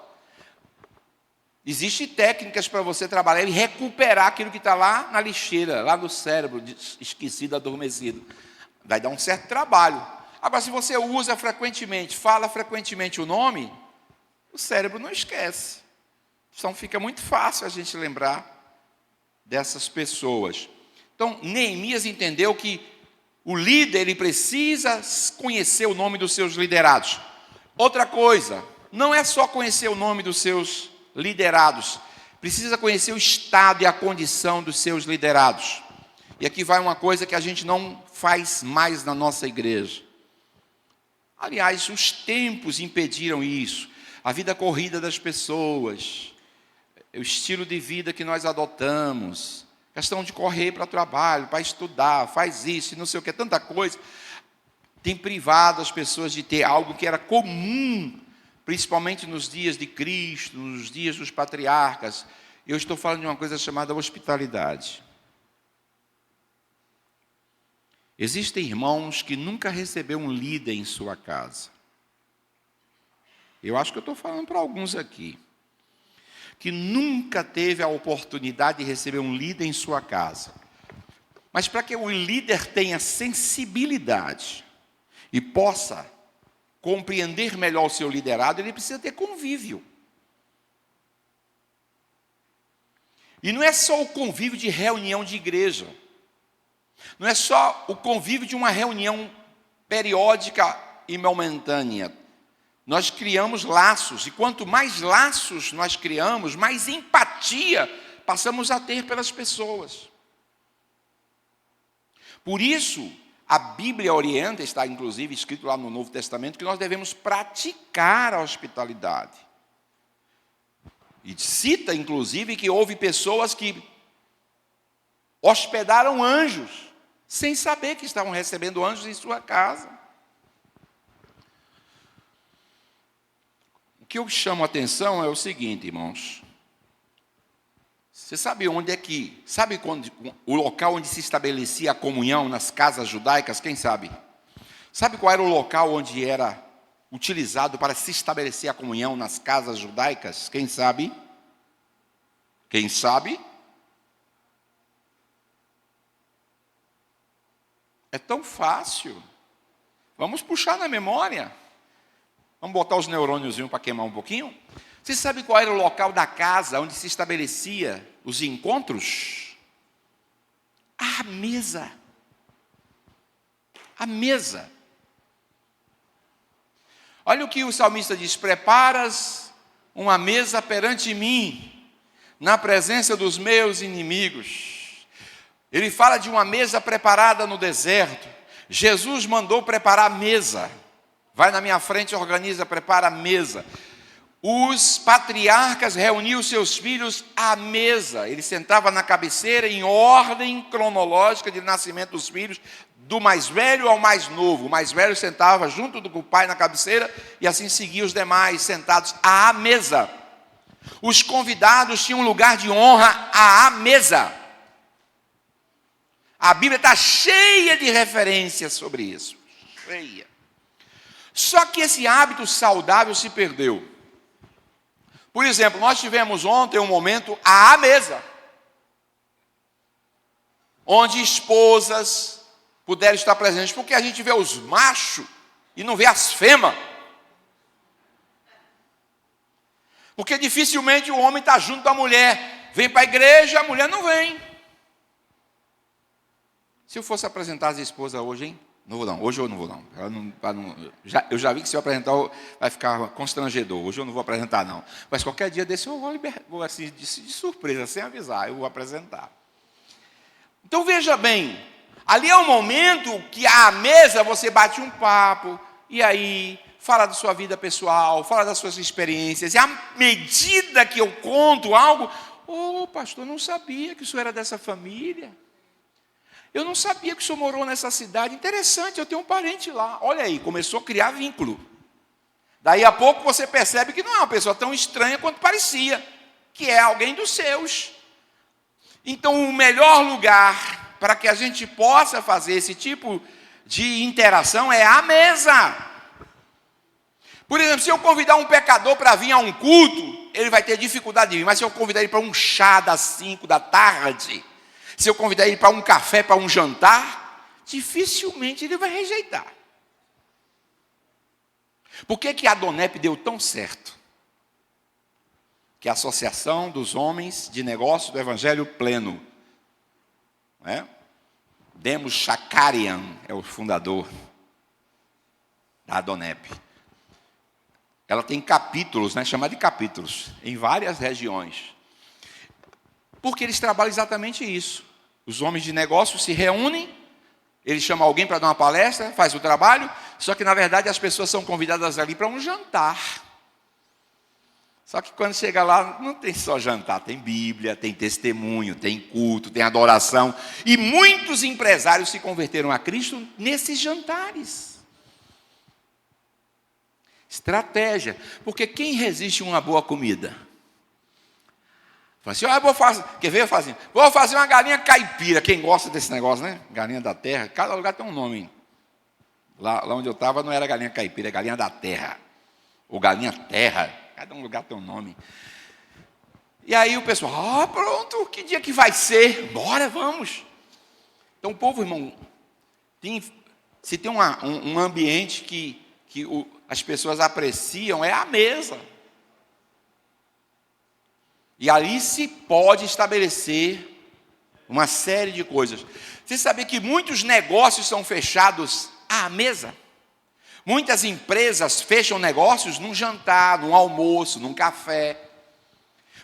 Existem técnicas para você trabalhar e recuperar aquilo que está lá na lixeira, lá no cérebro, esquecido, adormecido. Vai dar um certo trabalho. Agora, se você usa frequentemente, fala frequentemente o nome, o cérebro não esquece. Então, fica muito fácil a gente lembrar dessas pessoas. Então, Neemias entendeu que o líder, ele precisa conhecer o nome dos seus liderados. Outra coisa, não é só conhecer o nome dos seus liderados, precisa conhecer o estado e a condição dos seus liderados. E aqui vai uma coisa que a gente não faz mais na nossa igreja. Aliás, os tempos impediram isso. A vida corrida das pessoas, o estilo de vida que nós adotamos, questão de correr para o trabalho, para estudar, faz isso, não sei o que, tanta coisa, tem privado as pessoas de ter algo que era comum, principalmente nos dias de Cristo, nos dias dos patriarcas. Eu estou falando de uma coisa chamada hospitalidade. Existem irmãos que nunca receberam um líder em sua casa. Eu acho que eu estou falando para alguns aqui. Que nunca teve a oportunidade de receber um líder em sua casa. Mas para que o líder tenha sensibilidade e possa compreender melhor o seu liderado, ele precisa ter convívio. E não é só o convívio de reunião de igreja. Não é só o convívio de uma reunião periódica e momentânea. Nós criamos laços, e quanto mais laços nós criamos, mais empatia passamos a ter pelas pessoas. Por isso, a Bíblia orienta, está inclusive escrito lá no Novo Testamento, que nós devemos praticar a hospitalidade. E cita, inclusive, que houve pessoas que hospedaram anjos, sem saber que estavam recebendo anjos em sua casa. O que eu chamo a atenção é o seguinte, irmãos. Você sabe onde é que... Sabe quando, o local onde se estabelecia a comunhão nas casas judaicas? Quem sabe? Sabe qual era o local onde era utilizado para se estabelecer a comunhão nas casas judaicas? Quem sabe? Quem sabe? É tão fácil. Vamos puxar na memória. Vamos botar os neurônios para queimar um pouquinho. Você sabe qual era o local da casa onde se estabelecia os encontros? A mesa. A mesa. Olha o que o salmista diz: preparas uma mesa perante mim, na presença dos meus inimigos. Ele fala de uma mesa preparada no deserto. Jesus mandou preparar a mesa. Vai na minha frente, organiza, prepara a mesa. Os patriarcas reuniam seus filhos à mesa. Ele sentava na cabeceira em ordem cronológica de nascimento dos filhos, do mais velho ao mais novo. O mais velho sentava junto do pai na cabeceira e assim seguia os demais sentados à mesa. Os convidados tinham um lugar de honra à mesa. A Bíblia está cheia de referências sobre isso. Cheia. Só que esse hábito saudável se perdeu. Por exemplo, nós tivemos ontem um momento à mesa, onde esposas puderam estar presentes, porque a gente vê os machos e não vê as fêmeas. Porque dificilmente o homem está junto da mulher. Vem para a igreja, a mulher não vem. Se eu fosse apresentar as esposas hoje, hein? Não vou não, hoje eu não vou não. Eu já vi que se eu apresentar vai ficar constrangedor. Hoje eu não vou apresentar não. Mas qualquer dia desse eu vou assim, de surpresa, sem avisar, eu vou apresentar. Então veja bem, ali é o momento que à mesa você bate um papo, e aí fala da sua vida pessoal, fala das suas experiências, e à medida que eu conto algo, pastor, não sabia que o senhor era dessa família. Eu não sabia que o senhor morou nessa cidade. Interessante, eu tenho um parente lá. Olha aí, começou a criar vínculo. Daí a pouco você percebe que não é uma pessoa tão estranha quanto parecia, que é alguém dos seus. Então, o melhor lugar para que a gente possa fazer esse tipo de interação é a mesa. Por exemplo, se eu convidar um pecador para vir a um culto, ele vai ter dificuldade de vir. Mas se eu convidar ele para um chá das 5 da tarde, se eu convidar ele para um café, para um jantar, dificilmente ele vai rejeitar. Por que a Donep deu tão certo? Que é a Associação dos Homens de Negócios do Evangelho Pleno. Não é? Demos Shakarian é o fundador da Donep. Ela tem capítulos, chamada de capítulos, em várias regiões. Porque eles trabalham exatamente isso. Os homens de negócio se reúnem, eles chamam alguém para dar uma palestra, faz o trabalho, só que na verdade as pessoas são convidadas ali para um jantar. Só que quando chega lá, não tem só jantar, tem Bíblia, tem testemunho, tem culto, tem adoração. E muitos empresários se converteram a Cristo nesses jantares. Estratégia, porque quem resiste a uma boa comida? Fala assim, quer ver? Vou fazer uma galinha caipira. Quem gosta desse negócio, né? Galinha da terra. Cada lugar tem um nome. Lá onde eu estava não era galinha caipira, é galinha da terra. Ou galinha terra. Cada um lugar tem um nome. E aí o pessoal, pronto, que dia que vai ser? Bora, vamos. Então o povo, irmão, se tem um ambiente que as pessoas apreciam, é a mesa. E ali se pode estabelecer uma série de coisas. Você sabia que muitos negócios são fechados à mesa? Muitas empresas fecham negócios num jantar, num almoço, num café.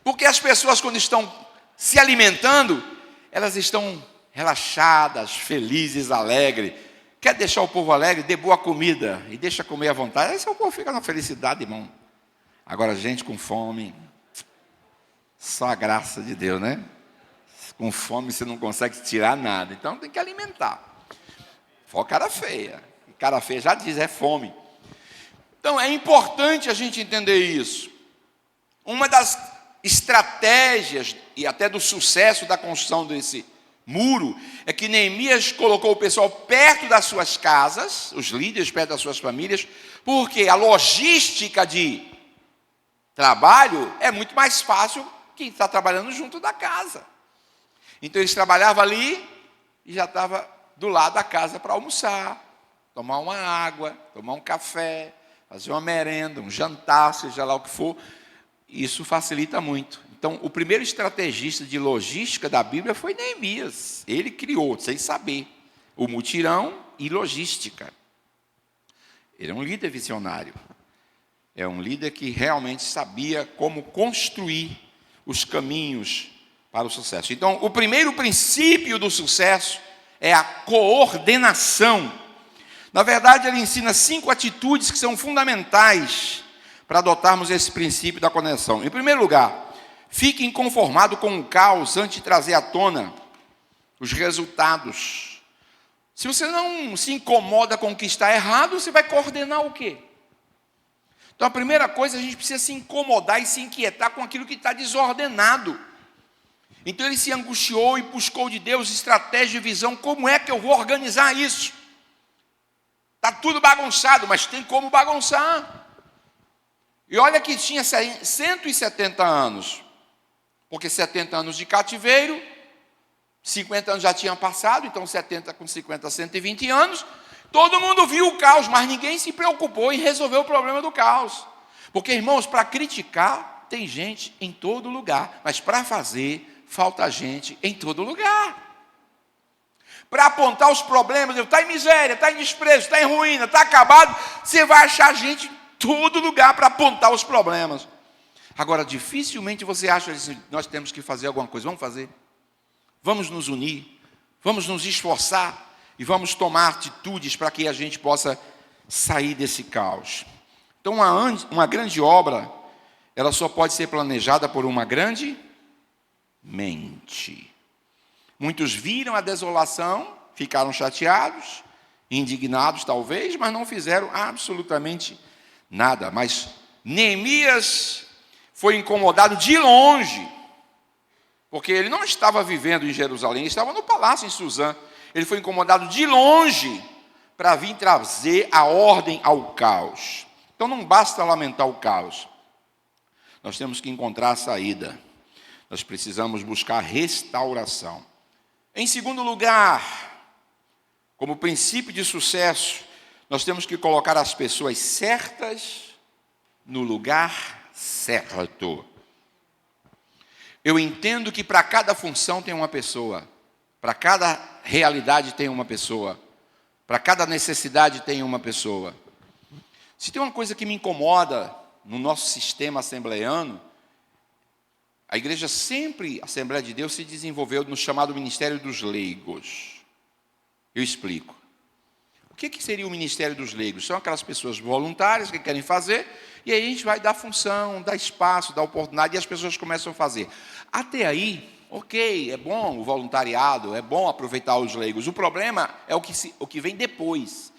Porque as pessoas, quando estão se alimentando, elas estão relaxadas, felizes, alegres. Quer deixar o povo alegre? Dê boa comida e deixa comer à vontade. Aí o povo fica na felicidade, irmão. Agora, gente com fome... Só a graça de Deus, né? Com fome você não consegue tirar nada. Então tem que alimentar. Fora cara feia. Cara feia já diz, é fome. Então é importante a gente entender isso. Uma das estratégias e até do sucesso da construção desse muro é que Neemias colocou o pessoal perto das suas casas, os líderes perto das suas famílias, porque a logística de trabalho é muito mais fácil quem está trabalhando junto da casa. Então eles trabalhavam ali e já estava do lado da casa para almoçar, tomar uma água, tomar um café, fazer uma merenda, um jantar, seja lá o que for. Isso facilita muito. Então, o primeiro estrategista de logística da Bíblia foi Neemias. Ele criou, sem saber, o mutirão e logística. Ele é um líder visionário. É um líder que realmente sabia como construir os caminhos para o sucesso. Então, o primeiro princípio do sucesso é a coordenação. Na verdade, ele ensina 5 atitudes que são fundamentais para adotarmos esse princípio da conexão. Em primeiro lugar, fique inconformado com o caos antes de trazer à tona os resultados. Se você não se incomoda com o que está errado, você vai coordenar o quê? Então, a primeira coisa, a gente precisa se incomodar e se inquietar com aquilo que está desordenado. Então, ele se angustiou e buscou de Deus estratégia e visão. Como é que eu vou organizar isso? Está tudo bagunçado, mas tem como bagunçar. E olha que tinha 170 anos. Porque 70 anos de cativeiro, 50 anos já tinham passado, então 70 com 50, 120 anos. Todo mundo viu o caos, mas ninguém se preocupou em resolver o problema do caos. Porque, irmãos, para criticar, tem gente em todo lugar. Mas para fazer, falta gente em todo lugar. Para apontar os problemas, está em miséria, está em desprezo, está em ruína, está acabado, você vai achar gente em todo lugar para apontar os problemas. Agora, dificilmente você acha que nós temos que fazer alguma coisa. Vamos fazer. Vamos nos unir. Vamos nos esforçar. E vamos tomar atitudes para que a gente possa sair desse caos. Então, uma grande obra, ela só pode ser planejada por uma grande mente. Muitos viram a desolação, ficaram chateados, indignados talvez, mas não fizeram absolutamente nada. Mas Neemias foi incomodado de longe, porque ele não estava vivendo em Jerusalém, ele estava no palácio em Suzã. Ele foi incomodado de longe para vir trazer a ordem ao caos. Então não basta lamentar o caos. Nós temos que encontrar a saída. Nós precisamos buscar restauração. Em segundo lugar, como princípio de sucesso, nós temos que colocar as pessoas certas no lugar certo. Eu entendo que para cada função tem uma pessoa. Para cada realidade tem uma pessoa. Para cada necessidade tem uma pessoa. Se tem uma coisa que me incomoda no nosso sistema assembleiano, a igreja sempre, a Assembleia de Deus, se desenvolveu no chamado Ministério dos Leigos. Eu explico. O que seria o Ministério dos Leigos? São aquelas pessoas voluntárias que querem fazer, e aí a gente vai dar função, dar espaço, dar oportunidade, e as pessoas começam a fazer. Até aí, ok, é bom o voluntariado, é bom aproveitar os leigos. O problema é o que vem depois.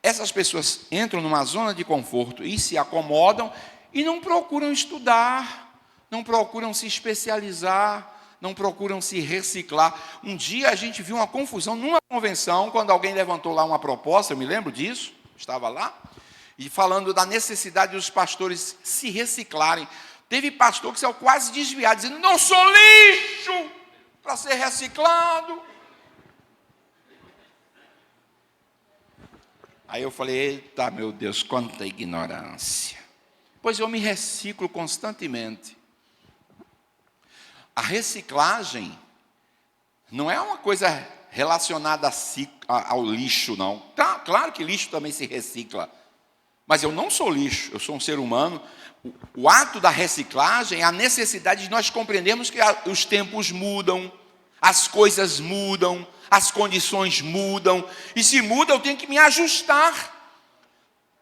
Essas pessoas entram numa zona de conforto e se acomodam e não procuram estudar, não procuram se especializar, não procuram se reciclar. Um dia a gente viu uma confusão numa convenção, quando alguém levantou lá uma proposta, eu me lembro disso, estava lá, e falando da necessidade dos pastores se reciclarem. Teve pastor que saiu quase desviado, dizendo, não sou lixo para ser reciclado. Aí eu falei, eita, meu Deus, quanta ignorância. Pois eu me reciclo constantemente. A reciclagem não é uma coisa relacionada ao lixo, não. Tá, claro que lixo também se recicla. Mas eu não sou lixo, eu sou um ser humano. O ato da reciclagem é a necessidade de nós compreendermos que os tempos mudam, as coisas mudam, as condições mudam, e se muda eu tenho que me ajustar.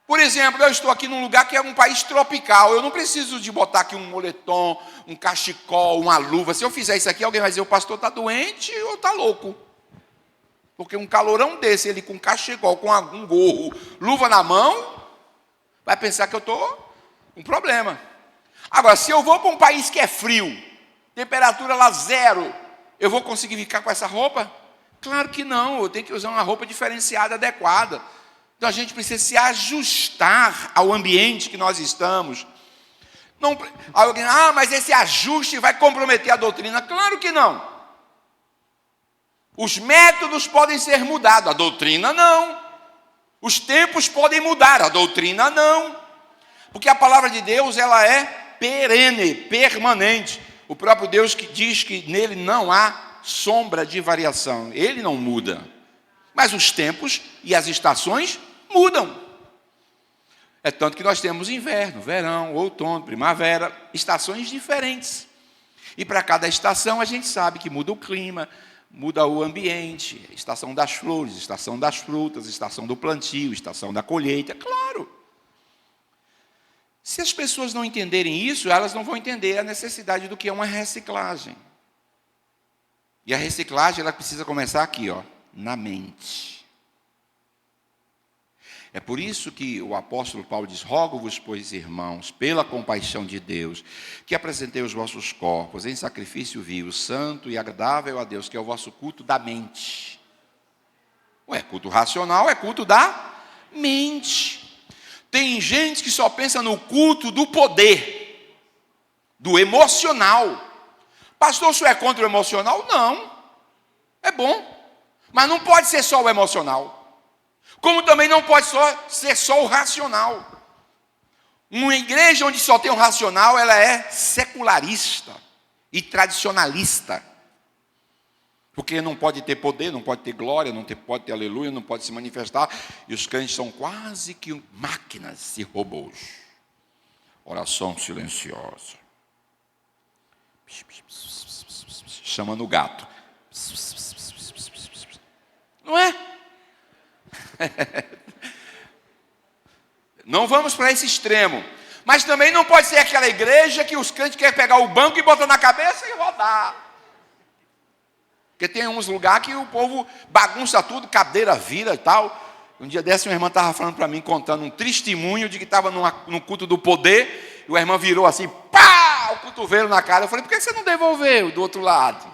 Por exemplo, eu estou aqui num lugar que é um país tropical, eu não preciso de botar aqui um moletom, um cachecol, uma luva. Se eu fizer isso aqui, alguém vai dizer, o pastor está doente ou está louco. Porque um calorão desse, ele com cachecol, com um gorro, luva na mão, vai pensar que eu estou com problema. Agora, se eu vou para um país que é frio, temperatura lá 0, eu vou conseguir ficar com essa roupa? Claro que não, eu tenho que usar uma roupa diferenciada, adequada. Então a gente precisa se ajustar ao ambiente que nós estamos. Não, alguém, mas esse ajuste vai comprometer a doutrina. Claro que não. Os métodos podem ser mudados, a doutrina não. Os tempos podem mudar, a doutrina não. Porque a palavra de Deus, ela é perene, permanente. O próprio Deus que diz que nele não há sombra de variação. Ele não muda. Mas os tempos e as estações mudam. É tanto que nós temos inverno, verão, outono, primavera, estações diferentes. E para cada estação a gente sabe que muda o clima, muda o ambiente, estação das flores, estação das frutas, estação do plantio, estação da colheita, claro. Se as pessoas não entenderem isso, elas não vão entender a necessidade do que é uma reciclagem. E a reciclagem, ela precisa começar aqui, ó, na mente. É por isso que o apóstolo Paulo diz: rogo-vos, pois, irmãos, pela compaixão de Deus, que apresentei os vossos corpos em sacrifício vivo, santo e agradável a Deus, que é o vosso culto da mente. Ué, culto racional é culto da mente. Tem gente que só pensa no culto do poder, do emocional. Pastor, o senhor é contra o emocional? Não. É bom. Mas não pode ser só o emocional. Como também não pode ser só o racional. Uma igreja onde só tem o racional, ela é secularista e tradicionalista. Porque não pode ter poder, não pode ter glória, pode ter aleluia, não pode se manifestar. E os crentes são quase que máquinas e robôs. Oração silenciosa. Chama no gato. Não é? Não vamos para esse extremo. Mas também não pode ser aquela igreja que os crentes querem pegar o banco e botar na cabeça e rodar. Porque tem uns lugares que o povo bagunça tudo, cadeira vira e tal. Um dia desse, uma irmã estava falando para mim, contando um testemunho de que estava num culto do poder, e a irmã virou assim, pá, o cotovelo na cara. Eu falei: por que você não devolveu do outro lado?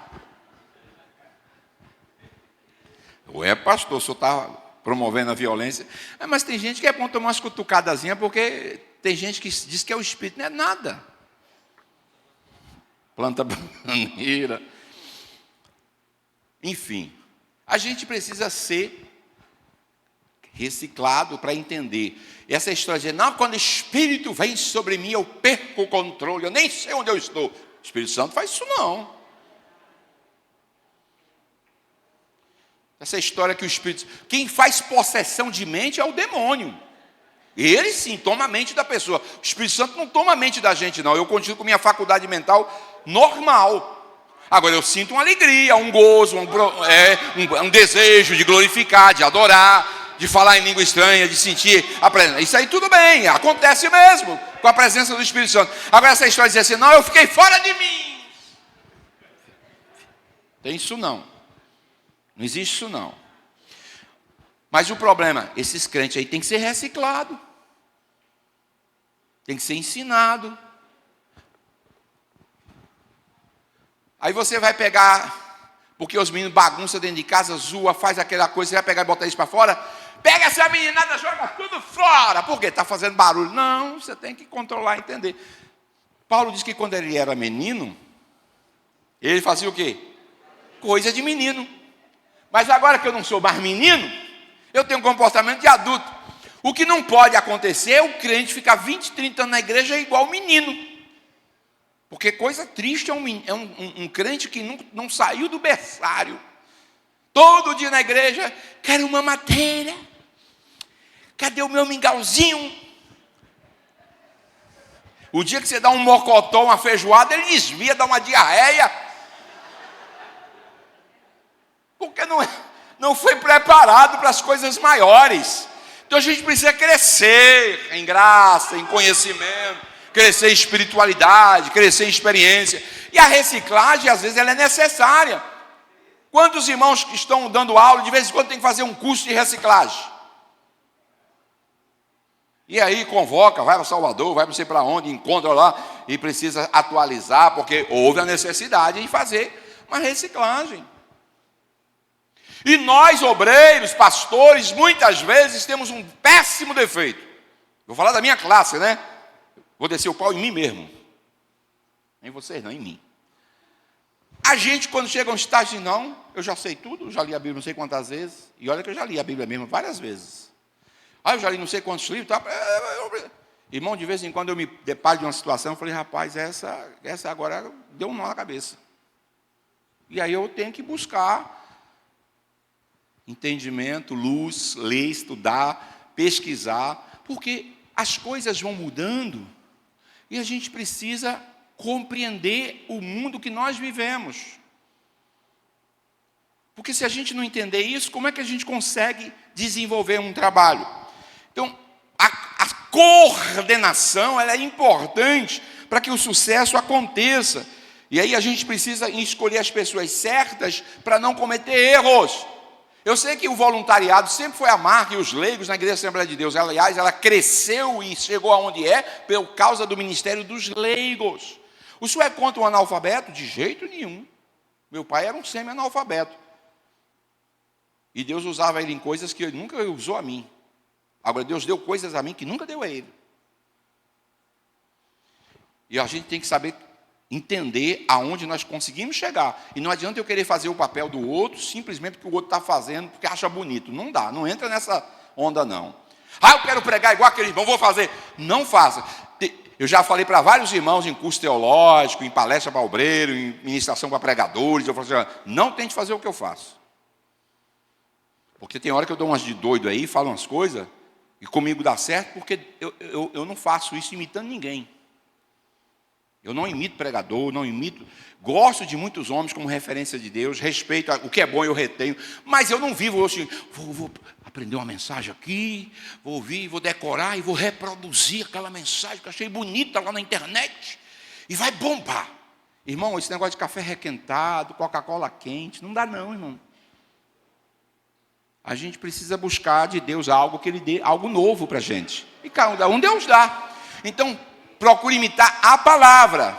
Ué, pastor, o senhor está promovendo a violência. Mas tem gente que é bom tomar umas cutucadazinhas, porque tem gente que diz que é o espírito, não é nada. Planta bananeira. Enfim, a gente precisa ser reciclado para entender. E essa história de, não, quando o Espírito vem sobre mim, eu perco o controle, eu nem sei onde eu estou. O Espírito Santo faz isso não. Essa história que o Espírito... Quem faz possessão de mente é o demônio. Ele sim toma a mente da pessoa. O Espírito Santo não toma a mente da gente, não. Eu continuo com minha faculdade mental normal. Agora eu sinto uma alegria, um gozo, um desejo de glorificar, de adorar, de falar em língua estranha, de sentir a presença. Isso aí tudo bem, acontece mesmo com a presença do Espírito Santo. Agora essa história de dizer assim, não, eu fiquei fora de mim. Tem isso não. Não existe isso não. Mas o problema, esses crentes aí tem que ser reciclado. Tem que ser ensinado. Aí você vai pegar, porque os meninos bagunçam dentro de casa, zoa, faz aquela coisa, você vai pegar e botar isso para fora, pega essa meninada, joga tudo fora. Por quê? Está fazendo barulho. Não, você tem que controlar, entender. Paulo diz que quando ele era menino, ele fazia o quê? Coisa de menino. Mas agora que eu não sou mais menino, eu tenho um comportamento de adulto. O que não pode acontecer é o crente ficar 20, 30 anos na igreja igual menino. Porque coisa triste é um crente que não saiu do berçário. Todo dia na igreja, quero uma madeira. Cadê o meu mingauzinho? O dia que você dá um mocotó, uma feijoada, ele desvia, dá uma diarreia. Porque não foi preparado para as coisas maiores. Então a gente precisa crescer em graça, em conhecimento, crescer em espiritualidade, crescer em experiência. E a reciclagem, às vezes, ela é necessária. Quantos irmãos que estão dando aula, de vez em quando tem que fazer um curso de reciclagem? E aí convoca, vai para Salvador, vai para não sei para onde, encontra lá e precisa atualizar, porque houve a necessidade de fazer uma reciclagem. E nós, obreiros, pastores, muitas vezes temos um péssimo defeito. Vou falar da minha classe, né? Vou descer o pau em mim mesmo. Em vocês não, em mim. A gente, quando chega a um estágio, não, eu já sei tudo, já li a Bíblia não sei quantas vezes, e olha que eu já li a Bíblia mesmo várias vezes. Eu já li não sei quantos livros, tá? Irmão, de vez em quando eu me deparo de uma situação, eu falei, rapaz, essa agora deu um nó na cabeça. E aí eu tenho que buscar entendimento, luz, ler, estudar, pesquisar, porque as coisas vão mudando e a gente precisa compreender o mundo que nós vivemos. Porque se a gente não entender isso, como é que a gente consegue desenvolver um trabalho? Então, a coordenação ela é importante para que o sucesso aconteça. E aí a gente precisa escolher as pessoas certas para não cometer erros. Eu sei que o voluntariado sempre foi a marca, e os leigos na Igreja Assembleia de Deus, aliás, ela cresceu e chegou aonde é por causa do ministério dos leigos. O senhor é contra o analfabeto? De jeito nenhum. Meu pai era um semi-analfabeto. E Deus usava ele em coisas que ele nunca usou a mim. Agora, Deus deu coisas a mim que nunca deu a ele. E a gente tem que saber entender aonde nós conseguimos chegar. E não adianta eu querer fazer o papel do outro, simplesmente porque o outro está fazendo, porque acha bonito. Não dá, não entra nessa onda, não. Eu quero pregar igual aquele irmão, vou fazer. Não faça. Eu já falei para vários irmãos em curso teológico, em palestra para obreiro, em ministração para pregadores, eu falo assim, não tente fazer o que eu faço. Porque tem hora que eu dou umas de doido aí, falo umas coisas, e comigo dá certo, porque eu não faço isso imitando ninguém. Eu não imito pregador, não imito. Gosto de muitos homens como referência de Deus, respeito o que é bom eu retenho, mas eu não vivo assim, vou aprender uma mensagem aqui, vou ouvir, vou decorar e vou reproduzir aquela mensagem que eu achei bonita lá na internet e vai bombar. Irmão, esse negócio de café requentado, Coca-Cola quente, não dá não, irmão. A gente precisa buscar de Deus algo que Ele dê, algo novo para a gente. E cada um Deus dá. Então, procure imitar a palavra.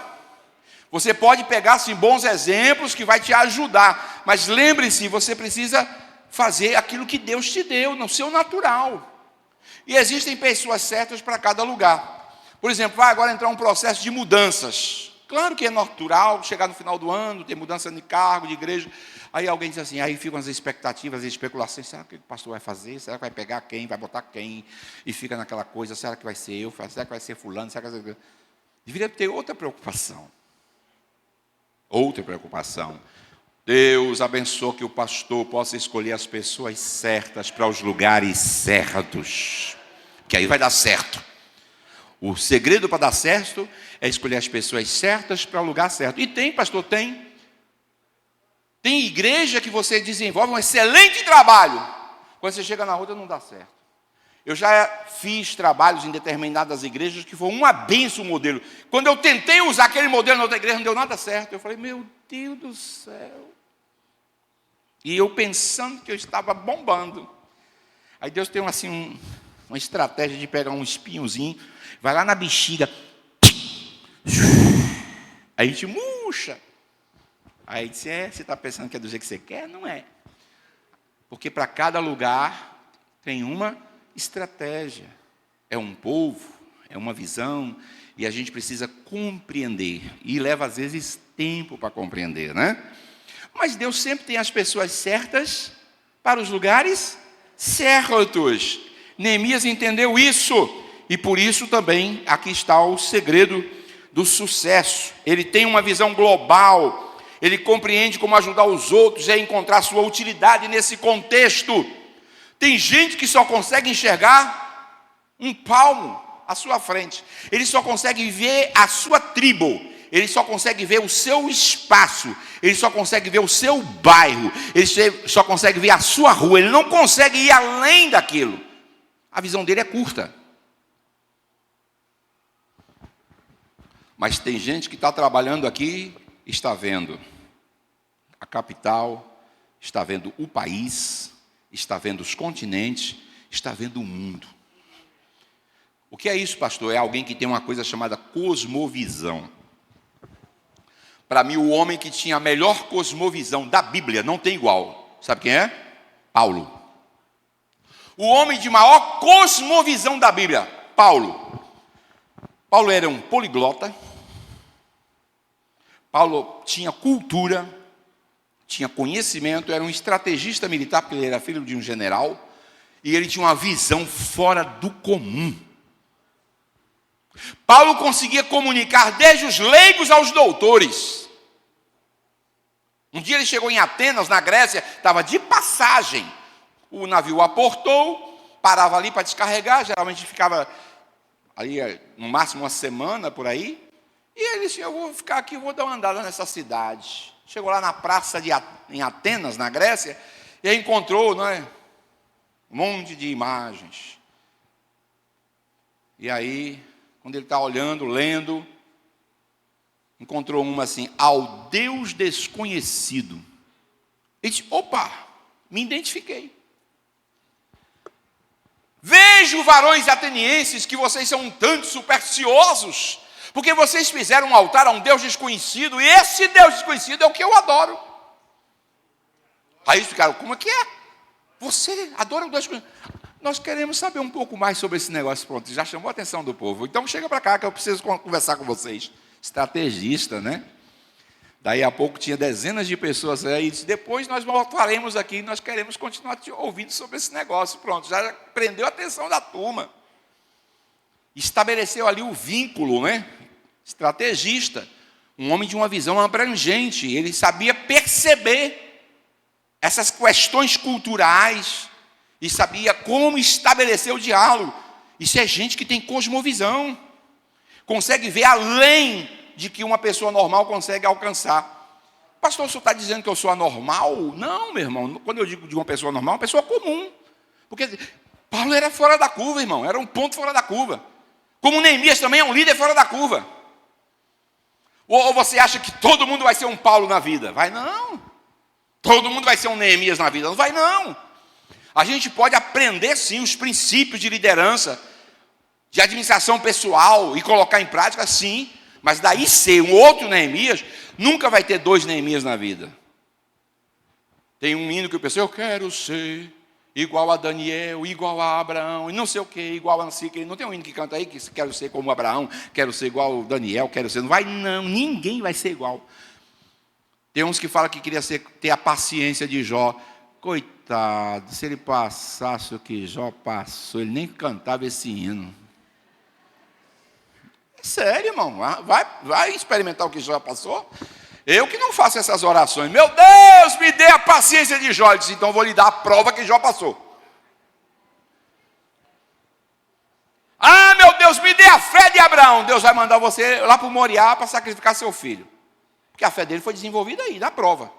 Você pode pegar assim, bons exemplos que vai te ajudar. Mas lembre-se, você precisa fazer aquilo que Deus te deu, no seu natural. E existem pessoas certas para cada lugar. Por exemplo, vai agora entrar um processo de mudanças. Claro que é natural, chegar no final do ano, ter mudança de cargo, de igreja. Aí alguém diz assim, aí ficam as expectativas, as especulações, será que o pastor vai fazer? Será que vai pegar quem? Vai botar quem? E fica naquela coisa, será que vai ser eu? Será que vai ser fulano? Será que vai ser... Deveria ter outra preocupação. Outra preocupação. Deus abençoe que o pastor possa escolher as pessoas certas para os lugares certos. Que aí vai dar certo. O segredo para dar certo é escolher as pessoas certas para o lugar certo. E tem, pastor, tem. Tem igreja que você desenvolve um excelente trabalho. Quando você chega na outra, não dá certo. Eu já fiz trabalhos em determinadas igrejas que foi uma benção o modelo. Quando eu tentei usar aquele modelo na outra igreja, não deu nada certo. Eu falei, meu Deus do céu. E eu pensando que eu estava bombando. Aí Deus tem assim, uma estratégia de pegar um espinhozinho, vai lá na bexiga. Aí a gente murcha. Aí disse, você está pensando que é do jeito que você quer? Não é. Porque para cada lugar tem uma estratégia. É um povo, é uma visão, e a gente precisa compreender. E leva, às vezes, tempo para compreender, né? Mas Deus sempre tem as pessoas certas para os lugares certos. Neemias entendeu isso. E por isso também aqui está o segredo do sucesso. Ele tem uma visão global. Ele compreende como ajudar os outros e encontrar sua utilidade nesse contexto. Tem gente que só consegue enxergar um palmo à sua frente. Ele só consegue ver a sua tribo. Ele só consegue ver o seu espaço. Ele só consegue ver o seu bairro. Ele só consegue ver a sua rua. Ele não consegue ir além daquilo. A visão dele é curta. Mas tem gente que está trabalhando aqui, está vendo a capital, está vendo o país, está vendo os continentes, está vendo o mundo. O que é isso, pastor? É alguém que tem uma coisa chamada cosmovisão. Para mim, o homem que tinha a melhor cosmovisão da Bíblia, não tem igual. Sabe quem é? Paulo. O homem de maior cosmovisão da Bíblia, Paulo. Paulo era um poliglota. Paulo tinha cultura. tinha conhecimento, era um estrategista militar, porque ele era filho de um general, e ele tinha uma visão fora do comum. Paulo conseguia comunicar desde os leigos aos doutores. Um dia ele chegou em Atenas, na Grécia, estava de passagem. O navio aportou, parava ali para descarregar, geralmente ficava ali no máximo uma semana por aí. E ele disse, eu vou ficar aqui, vou dar uma andada nessa cidade. Chegou lá na praça em Atenas, na Grécia, e aí encontrou, não é, um monte de imagens. E aí, quando ele está olhando, lendo, encontrou uma assim, ao Deus desconhecido. Ele disse, opa, me identifiquei. Vejo, varões atenienses, que vocês são um tanto supersticiosos, porque vocês fizeram um altar a um Deus desconhecido, e esse Deus desconhecido é o que eu adoro. Aí eles ficaram, como é que é? Você adora o Deus desconhecido? Nós queremos saber um pouco mais sobre esse negócio. Pronto, já chamou a atenção do povo. Então chega para cá que eu preciso conversar com vocês. Estrategista, né? Daí a pouco tinha dezenas de pessoas aí, e disse, depois nós voltaremos aqui, nós queremos continuar te ouvindo sobre esse negócio. Pronto, já prendeu a atenção da turma. Estabeleceu ali o vínculo, né? Estrategista, um homem de uma visão abrangente, ele sabia perceber essas questões culturais e sabia como estabelecer o diálogo. Isso é gente que tem cosmovisão, consegue ver além de que uma pessoa normal consegue alcançar. Pastor, o senhor está dizendo que eu sou anormal? Não, meu irmão, quando eu digo de uma pessoa normal, uma pessoa comum. Porque Paulo era fora da curva, irmão, era um ponto fora da curva. Como Neemias também é um líder fora da curva. Ou você acha que todo mundo vai ser um Paulo na vida? Vai não. Todo mundo vai ser um Neemias na vida? Não vai não. A gente pode aprender sim os princípios de liderança, de administração pessoal e colocar em prática sim, mas daí ser um outro Neemias, nunca vai ter dois Neemias na vida. Tem um hino que eu pensei, eu quero ser igual a Daniel, igual a Abraão, e não sei o que, igual a não sei o que. Não tem um hino que canta aí que quero ser como Abraão, quero ser igual a Daniel, quero ser. Não vai não, ninguém vai ser igual. Tem uns que falam que queria ter a paciência de Jó. Coitado, se ele passasse o que Jó passou, ele nem cantava esse hino. É sério, irmão, vai experimentar o que Jó passou. Eu que não faço essas orações. Meu Deus, me dê a paciência de Jó. Ele disse, então eu vou lhe dar a prova que Jó passou. Ah, meu Deus, me dê a fé de Abraão. Deus vai mandar você lá para o Moriá para sacrificar seu filho. Porque a fé dele foi desenvolvida aí, na prova.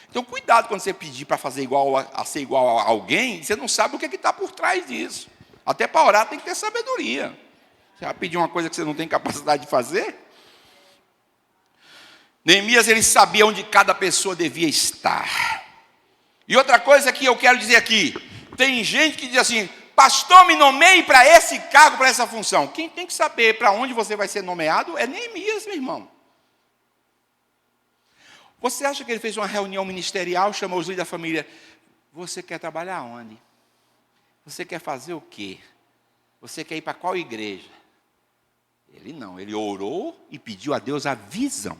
Então, cuidado quando você pedir para fazer igual a ser igual a alguém, você não sabe o que está por trás disso. Até para orar tem que ter sabedoria. Você vai pedir uma coisa que você não tem capacidade de fazer? Neemias, ele sabia onde cada pessoa devia estar. E outra coisa que eu quero dizer aqui, tem gente que diz assim, pastor, me nomeie para esse cargo, para essa função. Quem tem que saber para onde você vai ser nomeado é Neemias, meu irmão. Você acha que ele fez uma reunião ministerial, chamou os líderes da família, você quer trabalhar onde? Você quer fazer o quê? Você quer ir para qual igreja? Ele não, ele orou e pediu a Deus a visão.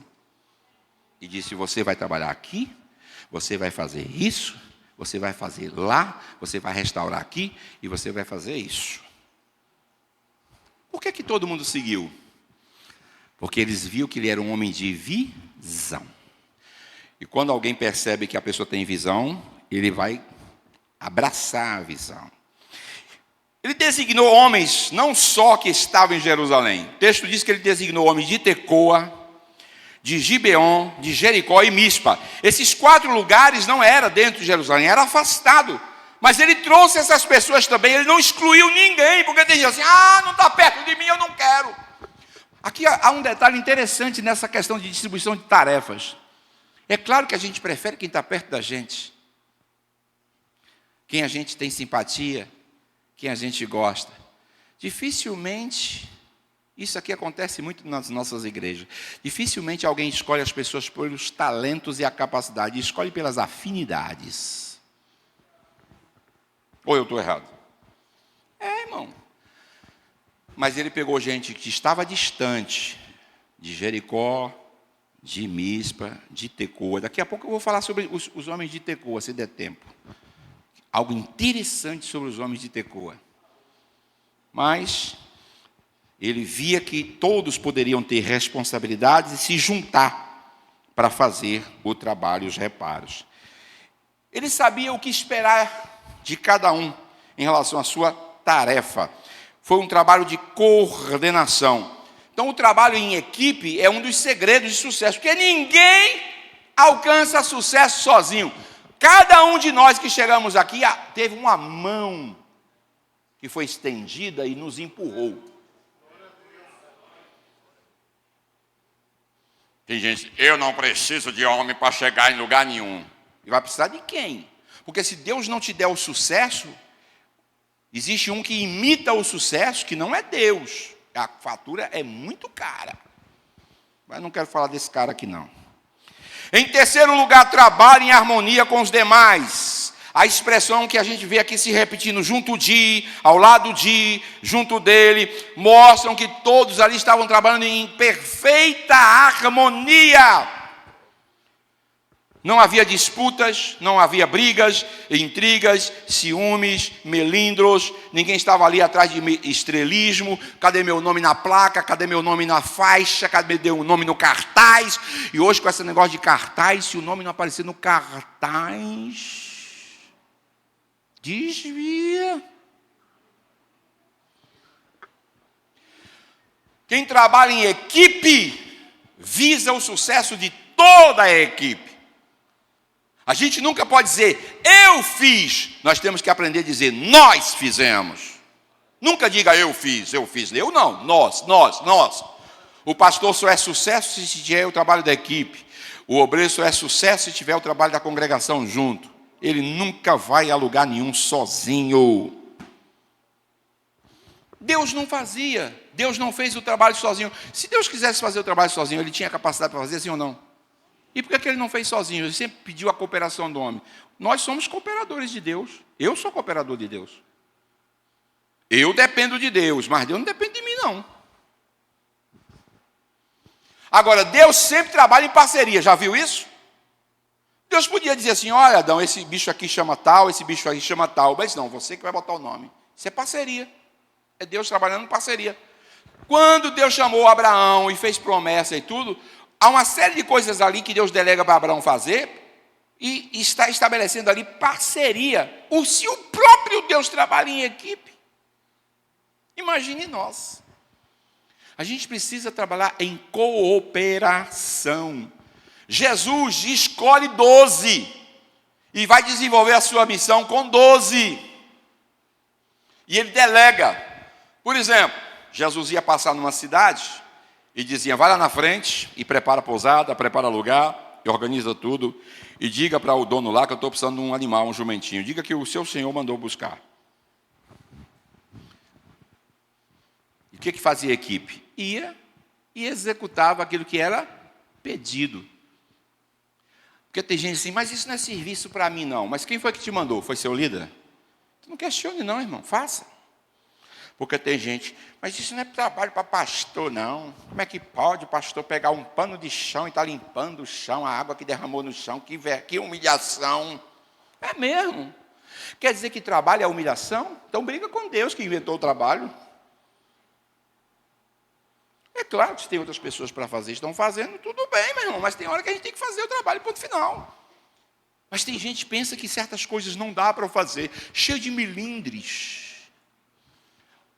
E disse, você vai trabalhar aqui, você vai fazer isso, você vai fazer lá, você vai restaurar aqui e você vai fazer isso. Por que todo mundo seguiu? Porque eles viram que ele era um homem de visão. E quando alguém percebe que a pessoa tem visão, ele vai abraçar a visão. Ele designou homens, não só que estavam em Jerusalém. O texto diz que ele designou homens de Tecoa, de Gibeon, de Jericó e Mispa. Esses 4 lugares não eram dentro de Jerusalém, era afastado. Mas ele trouxe essas pessoas também, ele não excluiu ninguém, porque tem gente assim, não está perto de mim, eu não quero. Aqui há um detalhe interessante nessa questão de distribuição de tarefas. É claro que a gente prefere quem está perto da gente, quem a gente tem simpatia, quem a gente gosta. Dificilmente, isso aqui acontece muito nas nossas igrejas, dificilmente alguém escolhe as pessoas pelos talentos e a capacidade, escolhe pelas afinidades. Ou eu estou errado? Irmão. Mas ele pegou gente que estava distante de Jericó, de Mispa, de Tecoa. Daqui a pouco eu vou falar sobre os homens de Tecoa, se der tempo. Algo interessante sobre os homens de Tecoa. Mas ele via que todos poderiam ter responsabilidades e se juntar para fazer o trabalho, os reparos. Ele sabia o que esperar de cada um em relação à sua tarefa. Foi um trabalho de coordenação. Então, o trabalho em equipe é um dos segredos de sucesso, porque ninguém alcança sucesso sozinho. Cada um de nós que chegamos aqui teve uma mão que foi estendida e nos empurrou. Tem gente, eu não preciso de homem para chegar em lugar nenhum. E vai precisar de quem? Porque se Deus não te der o sucesso, existe um que imita o sucesso, que não é Deus. A fatura é muito cara. Mas não quero falar desse cara aqui, não. Em terceiro lugar, trabalhe em harmonia com os demais. A expressão que a gente vê aqui se repetindo, junto de, ao lado de, junto dele, mostram que todos ali estavam trabalhando em perfeita harmonia. Não havia disputas, não havia brigas, intrigas, ciúmes, melindros. Ninguém estava ali atrás de estrelismo. Cadê meu nome na placa? Cadê meu nome na faixa? Cadê meu nome no cartaz? E hoje com esse negócio de cartaz, se o nome não aparecer no cartaz, desvia. Quem trabalha em equipe visa o sucesso de toda a equipe. A gente nunca pode dizer, eu fiz. Nós temos que aprender a dizer, nós fizemos. Nunca diga, eu fiz. Eu não, nós. O pastor só é sucesso se tiver o trabalho da equipe. O obreiro só é sucesso se tiver o trabalho da congregação junto. Ele nunca vai a lugar nenhum sozinho. Deus não fazia. Deus não fez o trabalho sozinho. Se Deus quisesse fazer o trabalho sozinho, ele tinha capacidade para fazer, sim ou não? E por que ele não fez sozinho? Ele sempre pediu a cooperação do homem. Nós somos cooperadores de Deus. Eu sou cooperador de Deus. Eu dependo de Deus, mas Deus não depende de mim, não. Agora, Deus sempre trabalha em parceria. Já viu isso? Deus podia dizer assim, olha, Adão, esse bicho aqui chama tal, esse bicho aqui chama tal. Mas não, você que vai botar o nome. Isso é parceria. É Deus trabalhando em parceria. Quando Deus chamou Abraão e fez promessa e tudo, há uma série de coisas ali que Deus delega para Abraão fazer e está estabelecendo ali parceria. Se o próprio Deus trabalha em equipe, imagine nós. A gente precisa trabalhar em cooperação. Jesus escolhe 12 e vai desenvolver a sua missão com 12. E ele delega. Por exemplo, Jesus ia passar numa cidade e dizia, vai lá na frente e prepara a pousada, prepara lugar, e organiza tudo, e diga para o dono lá que eu estou precisando de um animal, um jumentinho. Diga que o seu senhor mandou buscar. E o que fazia a equipe? Ia e executava aquilo que era pedido. Porque tem gente assim, mas isso não é serviço para mim, não. Mas quem foi que te mandou? Foi seu líder? Tu não questione, não, irmão. Faça. Porque tem gente, mas isso não é trabalho para pastor, não. Como é que pode o pastor pegar um pano de chão e estar limpando o chão, a água que derramou no chão? Que humilhação. É mesmo. Quer dizer que trabalho é humilhação? Então briga com Deus que inventou o trabalho. É claro que se tem outras pessoas para fazer, estão fazendo, tudo bem, meu irmão. Mas tem hora que a gente tem que fazer o trabalho, ponto final. Mas tem gente que pensa que certas coisas não dá para fazer. Cheio de melindres.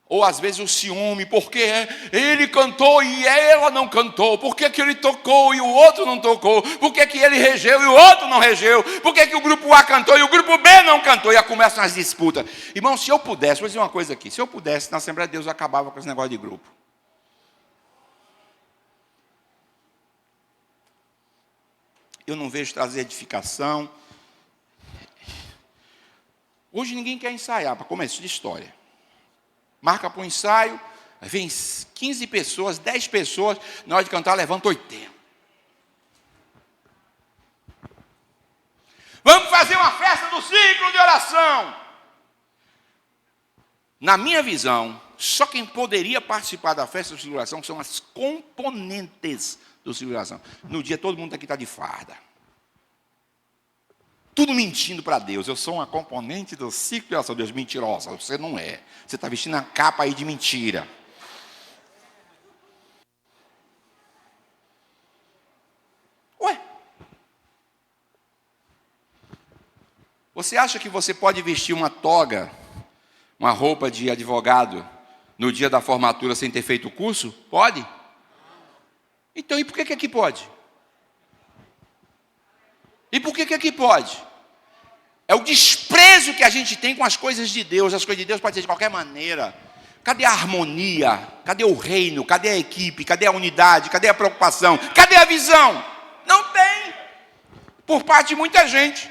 Ou às vezes o ciúme, porque ele cantou e ela não cantou. Por que ele tocou e o outro não tocou? Por que ele regeu e o outro não regeu? Por que o grupo A cantou e o grupo B não cantou? E aí começam as disputas. Irmão, se eu pudesse, vou dizer uma coisa aqui. Se eu pudesse, na Assembleia de Deus eu acabava com esse negócio de grupo. Eu não vejo trazer edificação. Hoje ninguém quer ensaiar, para começo de história. Marca para o ensaio, vem 15 pessoas, 10 pessoas, na hora de cantar levanta 80. Vamos fazer uma festa do ciclo de oração. Na minha visão, Só quem poderia participar da festa de celebração são as componentes do celebração. No dia todo mundo aqui está de farda. Tudo mentindo para Deus. Eu sou uma componente do ciclo de oração. Deus, mentirosa. Você não é. Você está vestindo a capa aí de mentira. Ué? Você acha que você pode vestir uma toga, uma roupa de advogado, no dia da formatura sem ter feito o curso? Pode? Então, e por que aqui pode? E por que aqui pode? É o desprezo que a gente tem com as coisas de Deus. As coisas de Deus podem ser de qualquer maneira. Cadê a harmonia? Cadê o reino? Cadê a equipe? Cadê a unidade? Cadê a preocupação? Cadê a visão? Não tem. Por parte de muita gente.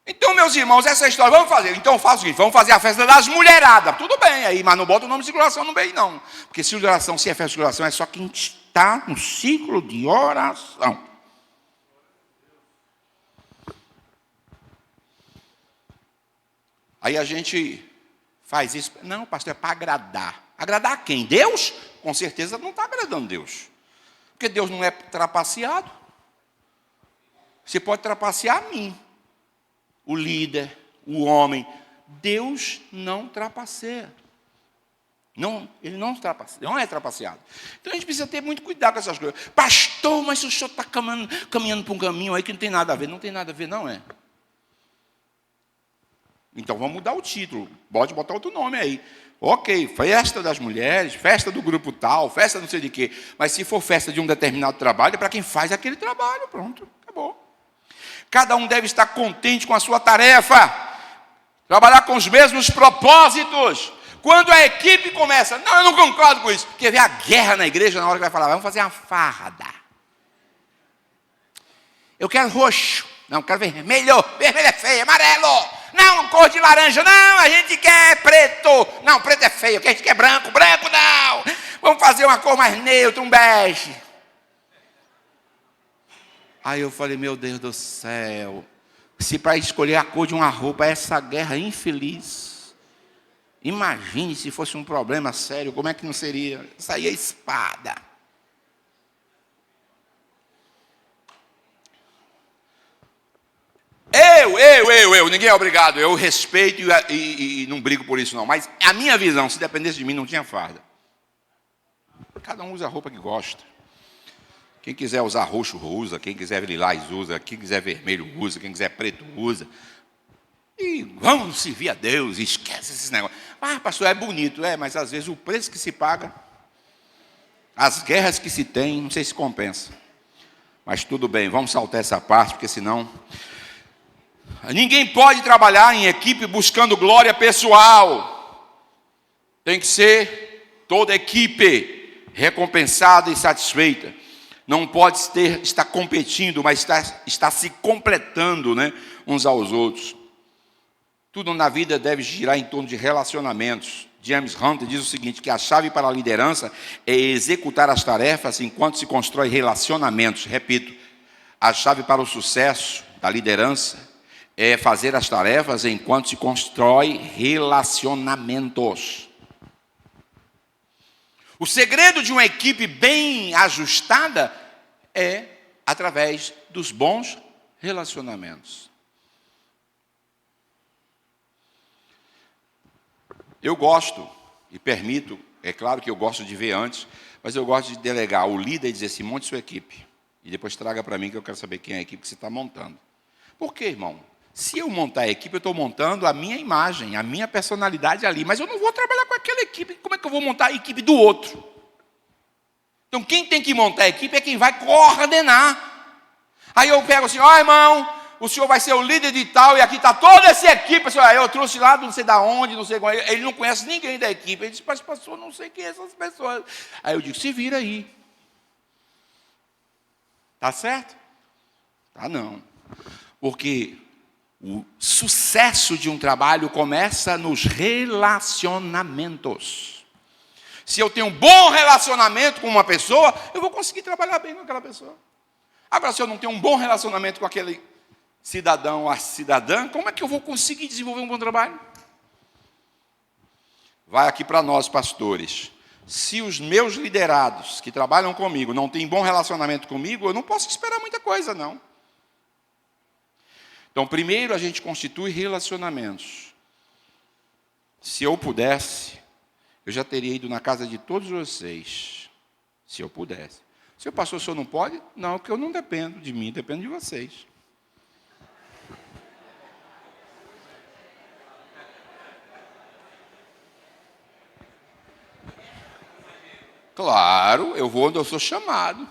Então, meus irmãos, essa história, vamos fazer. Então, eu faço o seguinte, vamos fazer a festa das mulheradas. Tudo bem aí, mas não bota o nome de celebração no meio, não. Porque celebração, se é festa de celebração, é só quem está no ciclo de oração. Aí a gente faz isso. Não, pastor, é para agradar. Agradar a quem? Deus? Com certeza não está agradando Deus. Porque Deus não é trapaceado. Você pode trapacear a mim, o líder, o homem. Deus não trapaceia. Não, ele não trapaceia, não é trapaceado. Então a gente precisa ter muito cuidado com essas coisas. Pastor, mas o senhor está caminhando para um caminho aí que não tem nada a ver. Não tem nada a ver, não é? Então vamos mudar o título. Pode botar outro nome aí. Ok, festa das mulheres, festa do grupo tal, festa não sei de quê. Mas se for festa de um determinado trabalho, é para quem faz aquele trabalho. Pronto, acabou. Cada um deve estar contente com a sua tarefa. Trabalhar com os mesmos propósitos. Quando a equipe começa, não, eu não concordo com isso. Porque vê a guerra na igreja na hora que vai falar, vamos fazer uma farda. Eu quero roxo. Não, eu quero vermelho. Vermelho é feio, amarelo. Não, cor de laranja. Não, a gente quer preto. Não, preto é feio. A gente quer branco. Branco não. Vamos fazer uma cor mais neutra, um bege. Aí eu falei, meu Deus do céu. Se para escolher a cor de uma roupa é essa guerra infeliz. Imagine se fosse um problema sério. Como é que não seria? Saía espada. Ninguém é obrigado. Eu respeito e não brigo por isso, não. Mas a minha visão, se dependesse de mim, não tinha farda. Cada um usa a roupa que gosta. Quem quiser usar roxo, usa. Quem quiser lilás, usa. Quem quiser vermelho, usa. Quem quiser preto, usa. E vamos servir a Deus. Esquece esses negócios. Ah, pastor, é bonito. É, mas às vezes o preço que se paga, as guerras que se tem, não sei se compensa. Mas tudo bem, vamos saltar essa parte, porque senão... Ninguém pode trabalhar em equipe buscando glória pessoal. Tem que ser toda equipe recompensada e satisfeita. Não pode estar competindo, mas está se completando, né, uns aos outros. Tudo na vida deve girar em torno de relacionamentos. James Hunter diz o seguinte, que a chave para a liderança é executar as tarefas enquanto se constrói relacionamentos. Repito, a chave para o sucesso da liderança é fazer as tarefas enquanto se constrói relacionamentos. O segredo de uma equipe bem ajustada é através dos bons relacionamentos. Eu gosto e permito, é claro que eu gosto de ver antes, mas eu gosto de delegar ao líder e dizer assim, monte sua equipe. E depois traga para mim que eu quero saber quem é a equipe que você está montando. Por quê, irmão? Se eu montar a equipe, eu estou montando a minha imagem, a minha personalidade ali. Mas eu não vou trabalhar com aquela equipe. Como é que eu vou montar a equipe do outro? Então, quem tem que montar a equipe é quem vai coordenar. Aí eu pego assim, irmão, o senhor vai ser o líder de tal, e aqui está toda essa equipe. Aí eu trouxe lá, não sei de onde, não sei como. Ele não conhece ninguém da equipe. Ele disse, mas pastor, não sei quem são essas pessoas. Aí eu digo, se vira aí. Tá certo? Tá não. Porque o sucesso de um trabalho começa nos relacionamentos. Se eu tenho um bom relacionamento com uma pessoa, eu vou conseguir trabalhar bem com aquela pessoa. Agora, se eu não tenho um bom relacionamento com aquele cidadão ou cidadã, como é que eu vou conseguir desenvolver um bom trabalho? vai aqui para nós, pastores. Se os meus liderados que trabalham comigo não têm bom relacionamento comigo, eu não posso esperar muita coisa, não. Então, primeiro a gente constitui relacionamentos. Se eu pudesse, eu já teria ido na casa de todos vocês. Se eu pudesse. Se o pastor, o senhor não pode? Não, porque eu não dependo de mim, dependo de vocês. Claro, eu vou onde eu sou chamado.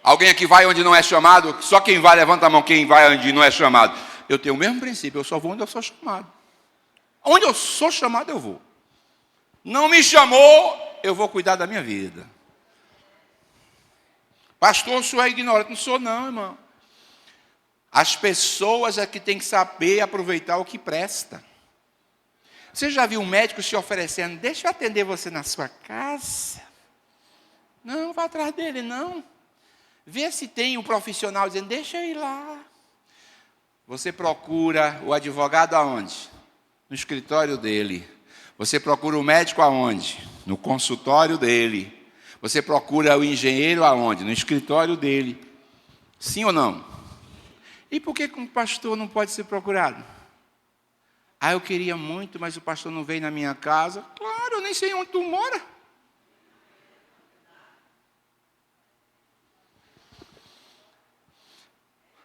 Alguém aqui vai onde não é chamado? Só quem vai, levanta a mão, quem vai onde não é chamado. Eu tenho o mesmo princípio, eu só vou onde eu sou chamado. Onde eu sou chamado, eu vou. Não me chamou, eu vou cuidar da minha vida. Pastor, o senhor é ignorante. Não sou não, irmão. As pessoas é que têm que saber aproveitar o que presta. Você já viu um médico se oferecendo, deixa eu atender você na sua casa? Não, vá atrás dele, não. Vê se tem um profissional dizendo, deixa eu ir lá. Você procura o advogado aonde? No escritório dele. Você procura o médico aonde? No consultório dele. Você procura o engenheiro aonde? No escritório dele. Sim ou não? E por que um pastor não pode ser procurado? Ah, eu queria muito, mas o pastor não veio na minha casa. Claro, eu nem sei onde tu mora.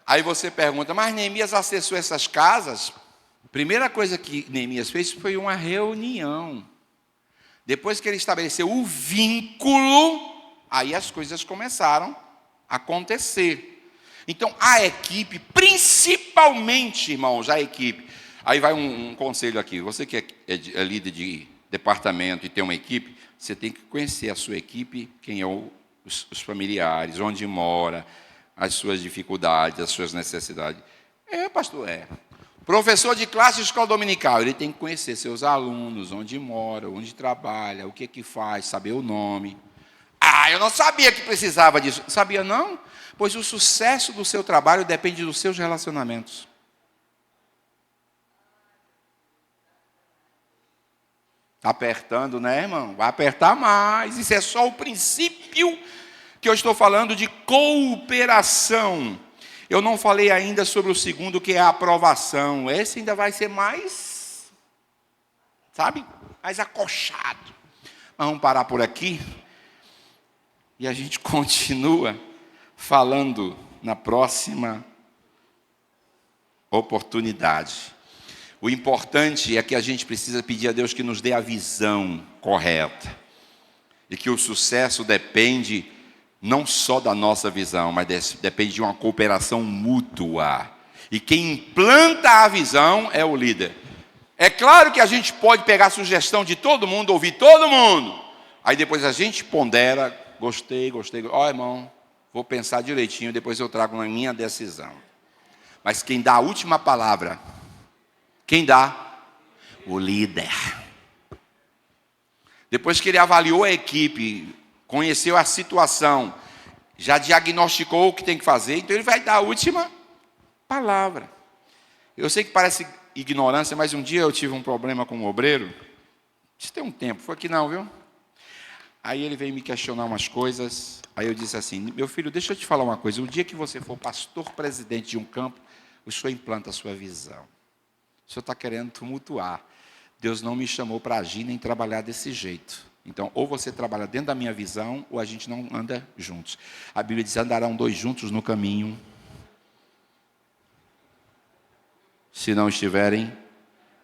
Aí você pergunta, mas Neemias acessou essas casas? Primeira coisa que Neemias fez foi uma reunião. Depois que ele estabeleceu o vínculo, aí as coisas começaram a acontecer. Então, a equipe, principalmente, irmãos, a equipe. Aí vai um conselho aqui. Você que é líder de departamento e tem uma equipe, você tem que conhecer a sua equipe, quem é os familiares, onde mora, as suas dificuldades, as suas necessidades. Pastor, Professor de classe de escola dominical, ele tem que conhecer seus alunos, onde mora, onde trabalha, o que faz, saber o nome. Ah, eu não sabia que precisava disso. Sabia não? Pois o sucesso do seu trabalho depende dos seus relacionamentos. Está apertando, né, irmão? Vai apertar mais. Isso é só o princípio que eu estou falando de cooperação. Eu não falei ainda sobre o segundo, que é a aprovação. Esse ainda vai ser mais, mais acochado. Mas vamos parar por aqui. E a gente continua falando na próxima oportunidade. O importante é que a gente precisa pedir a Deus que nos dê a visão correta. E que o sucesso depende não só da nossa visão, mas depende de uma cooperação mútua. E quem implanta a visão é o líder. É claro que a gente pode pegar a sugestão de todo mundo, ouvir todo mundo. Aí depois a gente pondera, gostei. Ó, irmão, vou pensar direitinho, depois eu trago na minha decisão. Mas quem dá a última palavra, quem dá? O líder. Depois que ele avaliou a equipe, conheceu a situação, já diagnosticou o que tem que fazer, então ele vai dar a última palavra. Eu sei que parece ignorância, mas um dia eu tive um problema com um obreiro. Isso tem um tempo, foi aqui não, viu? Aí ele veio me questionar umas coisas. Aí eu disse assim, meu filho, deixa eu te falar uma coisa. O dia que você for pastor-presidente de um campo, o senhor implanta a sua visão. O senhor está querendo tumultuar. Deus não me chamou para agir nem trabalhar desse jeito. Então, ou você trabalha dentro da minha visão, ou a gente não anda juntos. A Bíblia diz, andarão dois juntos no caminho, se não estiverem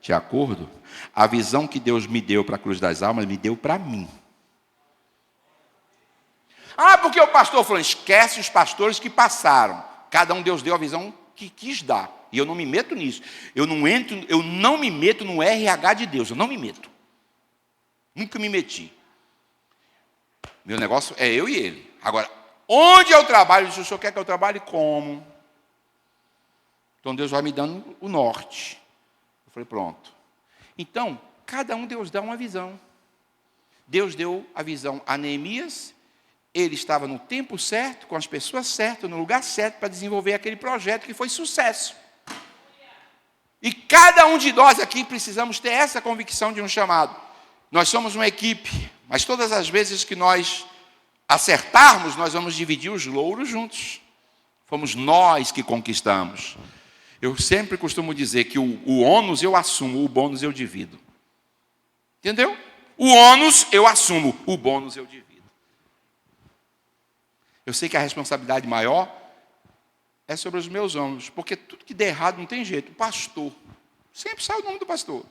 de acordo. A visão que Deus me deu para a cruz das almas, me deu para mim. Ah, porque o pastor falou, esquece os pastores que passaram. Cada um Deus deu a visão que quis dar. E eu não me meto nisso. Eu não me meto no RH de Deus. Eu não me meto. Nunca me meti. Meu negócio é eu e ele. Agora, onde eu trabalho? Se o senhor quer que eu trabalhe, como? Então Deus vai me dando o norte. Eu falei, pronto. Então, cada um Deus dá uma visão. Deus deu a visão a Neemias. Ele estava no tempo certo, com as pessoas certas, no lugar certo, para desenvolver aquele projeto que foi sucesso. E cada um de nós aqui precisamos ter essa convicção de um chamado. Nós somos uma equipe, mas todas as vezes que nós acertarmos, nós vamos dividir os louros juntos. Fomos nós que conquistamos. Eu sempre costumo dizer que o ônus eu assumo, o bônus eu divido. Entendeu? O ônus eu assumo, o bônus eu divido. Eu sei que a responsabilidade maior é sobre os meus ombros, porque tudo que der errado não tem jeito. O pastor, sempre sai o nome do pastor.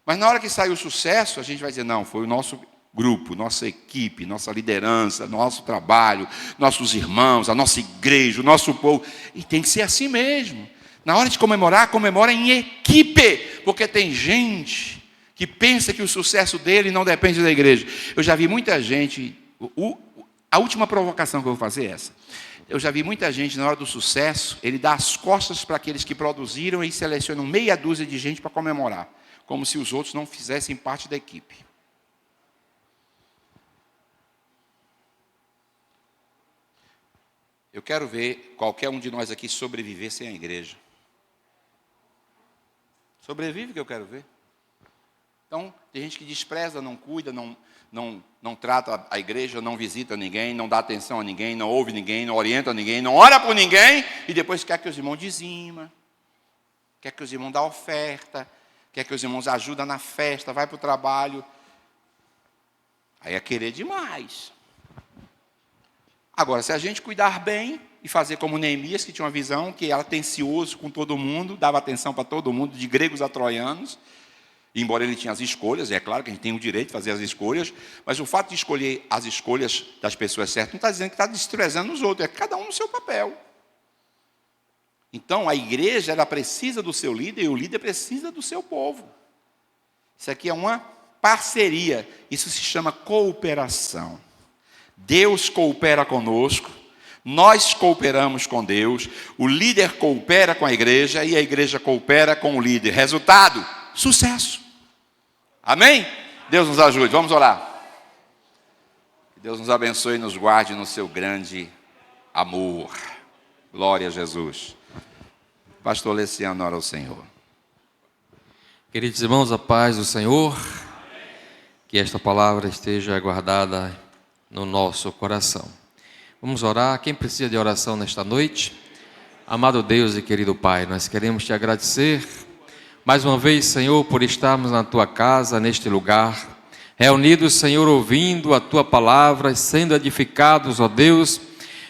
Mas na hora que sai o sucesso, a gente vai dizer, não, foi o nosso grupo, nossa equipe, nossa liderança, nosso trabalho, nossos irmãos, a nossa igreja, o nosso povo. E tem que ser assim mesmo. Na hora de comemorar, comemora em equipe, porque tem gente que pensa que o sucesso dele não depende da igreja. Eu já vi muita gente, a última provocação que eu vou fazer é essa. Eu já vi muita gente, na hora do sucesso, ele dá as costas para aqueles que produziram e selecionam meia dúzia de gente para comemorar, como se os outros não fizessem parte da equipe. Eu quero ver qualquer um de nós aqui sobreviver sem a igreja. Sobrevive que eu quero ver. Então, tem gente que despreza, não cuida, não trata a igreja, não visita ninguém, não dá atenção a ninguém, não ouve ninguém, não orienta ninguém, não ora por ninguém, e depois quer que os irmãos dizimam, quer que os irmãos dão oferta, quer que os irmãos ajudem na festa, vai para o trabalho. Aí é querer demais. Agora, se a gente cuidar bem e fazer como Neemias, que tinha uma visão, que era atencioso com todo mundo, dava atenção para todo mundo, de gregos a troianos, embora ele tinha as escolhas, e é claro que a gente tem o direito de fazer as escolhas, mas o fato de escolher as escolhas das pessoas certas não está dizendo que está desprezando os outros, é cada um no seu papel. Então, a igreja, ela precisa do seu líder, e o líder precisa do seu povo. Isso aqui é uma parceria, isso se chama cooperação. Deus coopera conosco, nós cooperamos com Deus, o líder coopera com a igreja e a igreja coopera com o líder. Resultado? Sucesso. Amém? Deus nos ajude, vamos orar. Que Deus nos abençoe e nos guarde no seu grande amor. Glória a Jesus. Pastor Leciano, ora ao Senhor. Queridos irmãos, a paz do Senhor, que esta palavra esteja guardada no nosso coração. Vamos orar. Quem precisa de oração nesta noite? Amado Deus e querido Pai, nós queremos te agradecer mais uma vez, Senhor, por estarmos na tua casa, neste lugar, reunidos, Senhor, ouvindo a tua palavra, sendo edificados, ó Deus,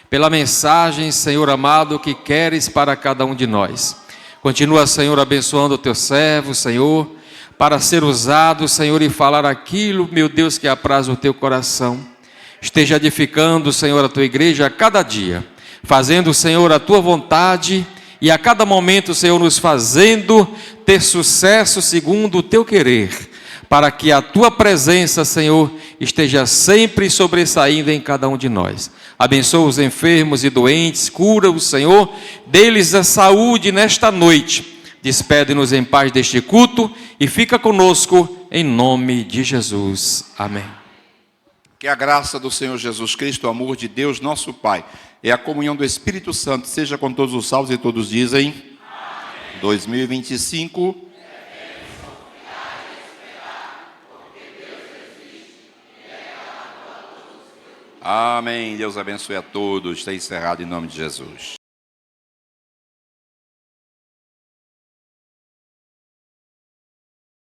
pela mensagem, Senhor amado, que queres para cada um de nós. Continua, Senhor, abençoando o teu servo, Senhor, para ser usado, Senhor, e falar aquilo, meu Deus, que apraz o teu coração. Esteja edificando, Senhor, a tua igreja a cada dia, fazendo, Senhor, a tua vontade e a cada momento, Senhor, nos fazendo ter sucesso segundo o teu querer, para que a tua presença, Senhor, esteja sempre sobressaindo em cada um de nós. Abençoa os enfermos e doentes, cura-os, Senhor, dê-lhes a saúde nesta noite. Despede-nos em paz deste culto e fica conosco em nome de Jesus. Amém. Que a graça do Senhor Jesus Cristo, o amor de Deus, nosso Pai, e a comunhão do Espírito Santo seja com todos os salvos, e todos dizem: Amém. 2025. Amém. Deus abençoe a todos. Está encerrado em nome de Jesus.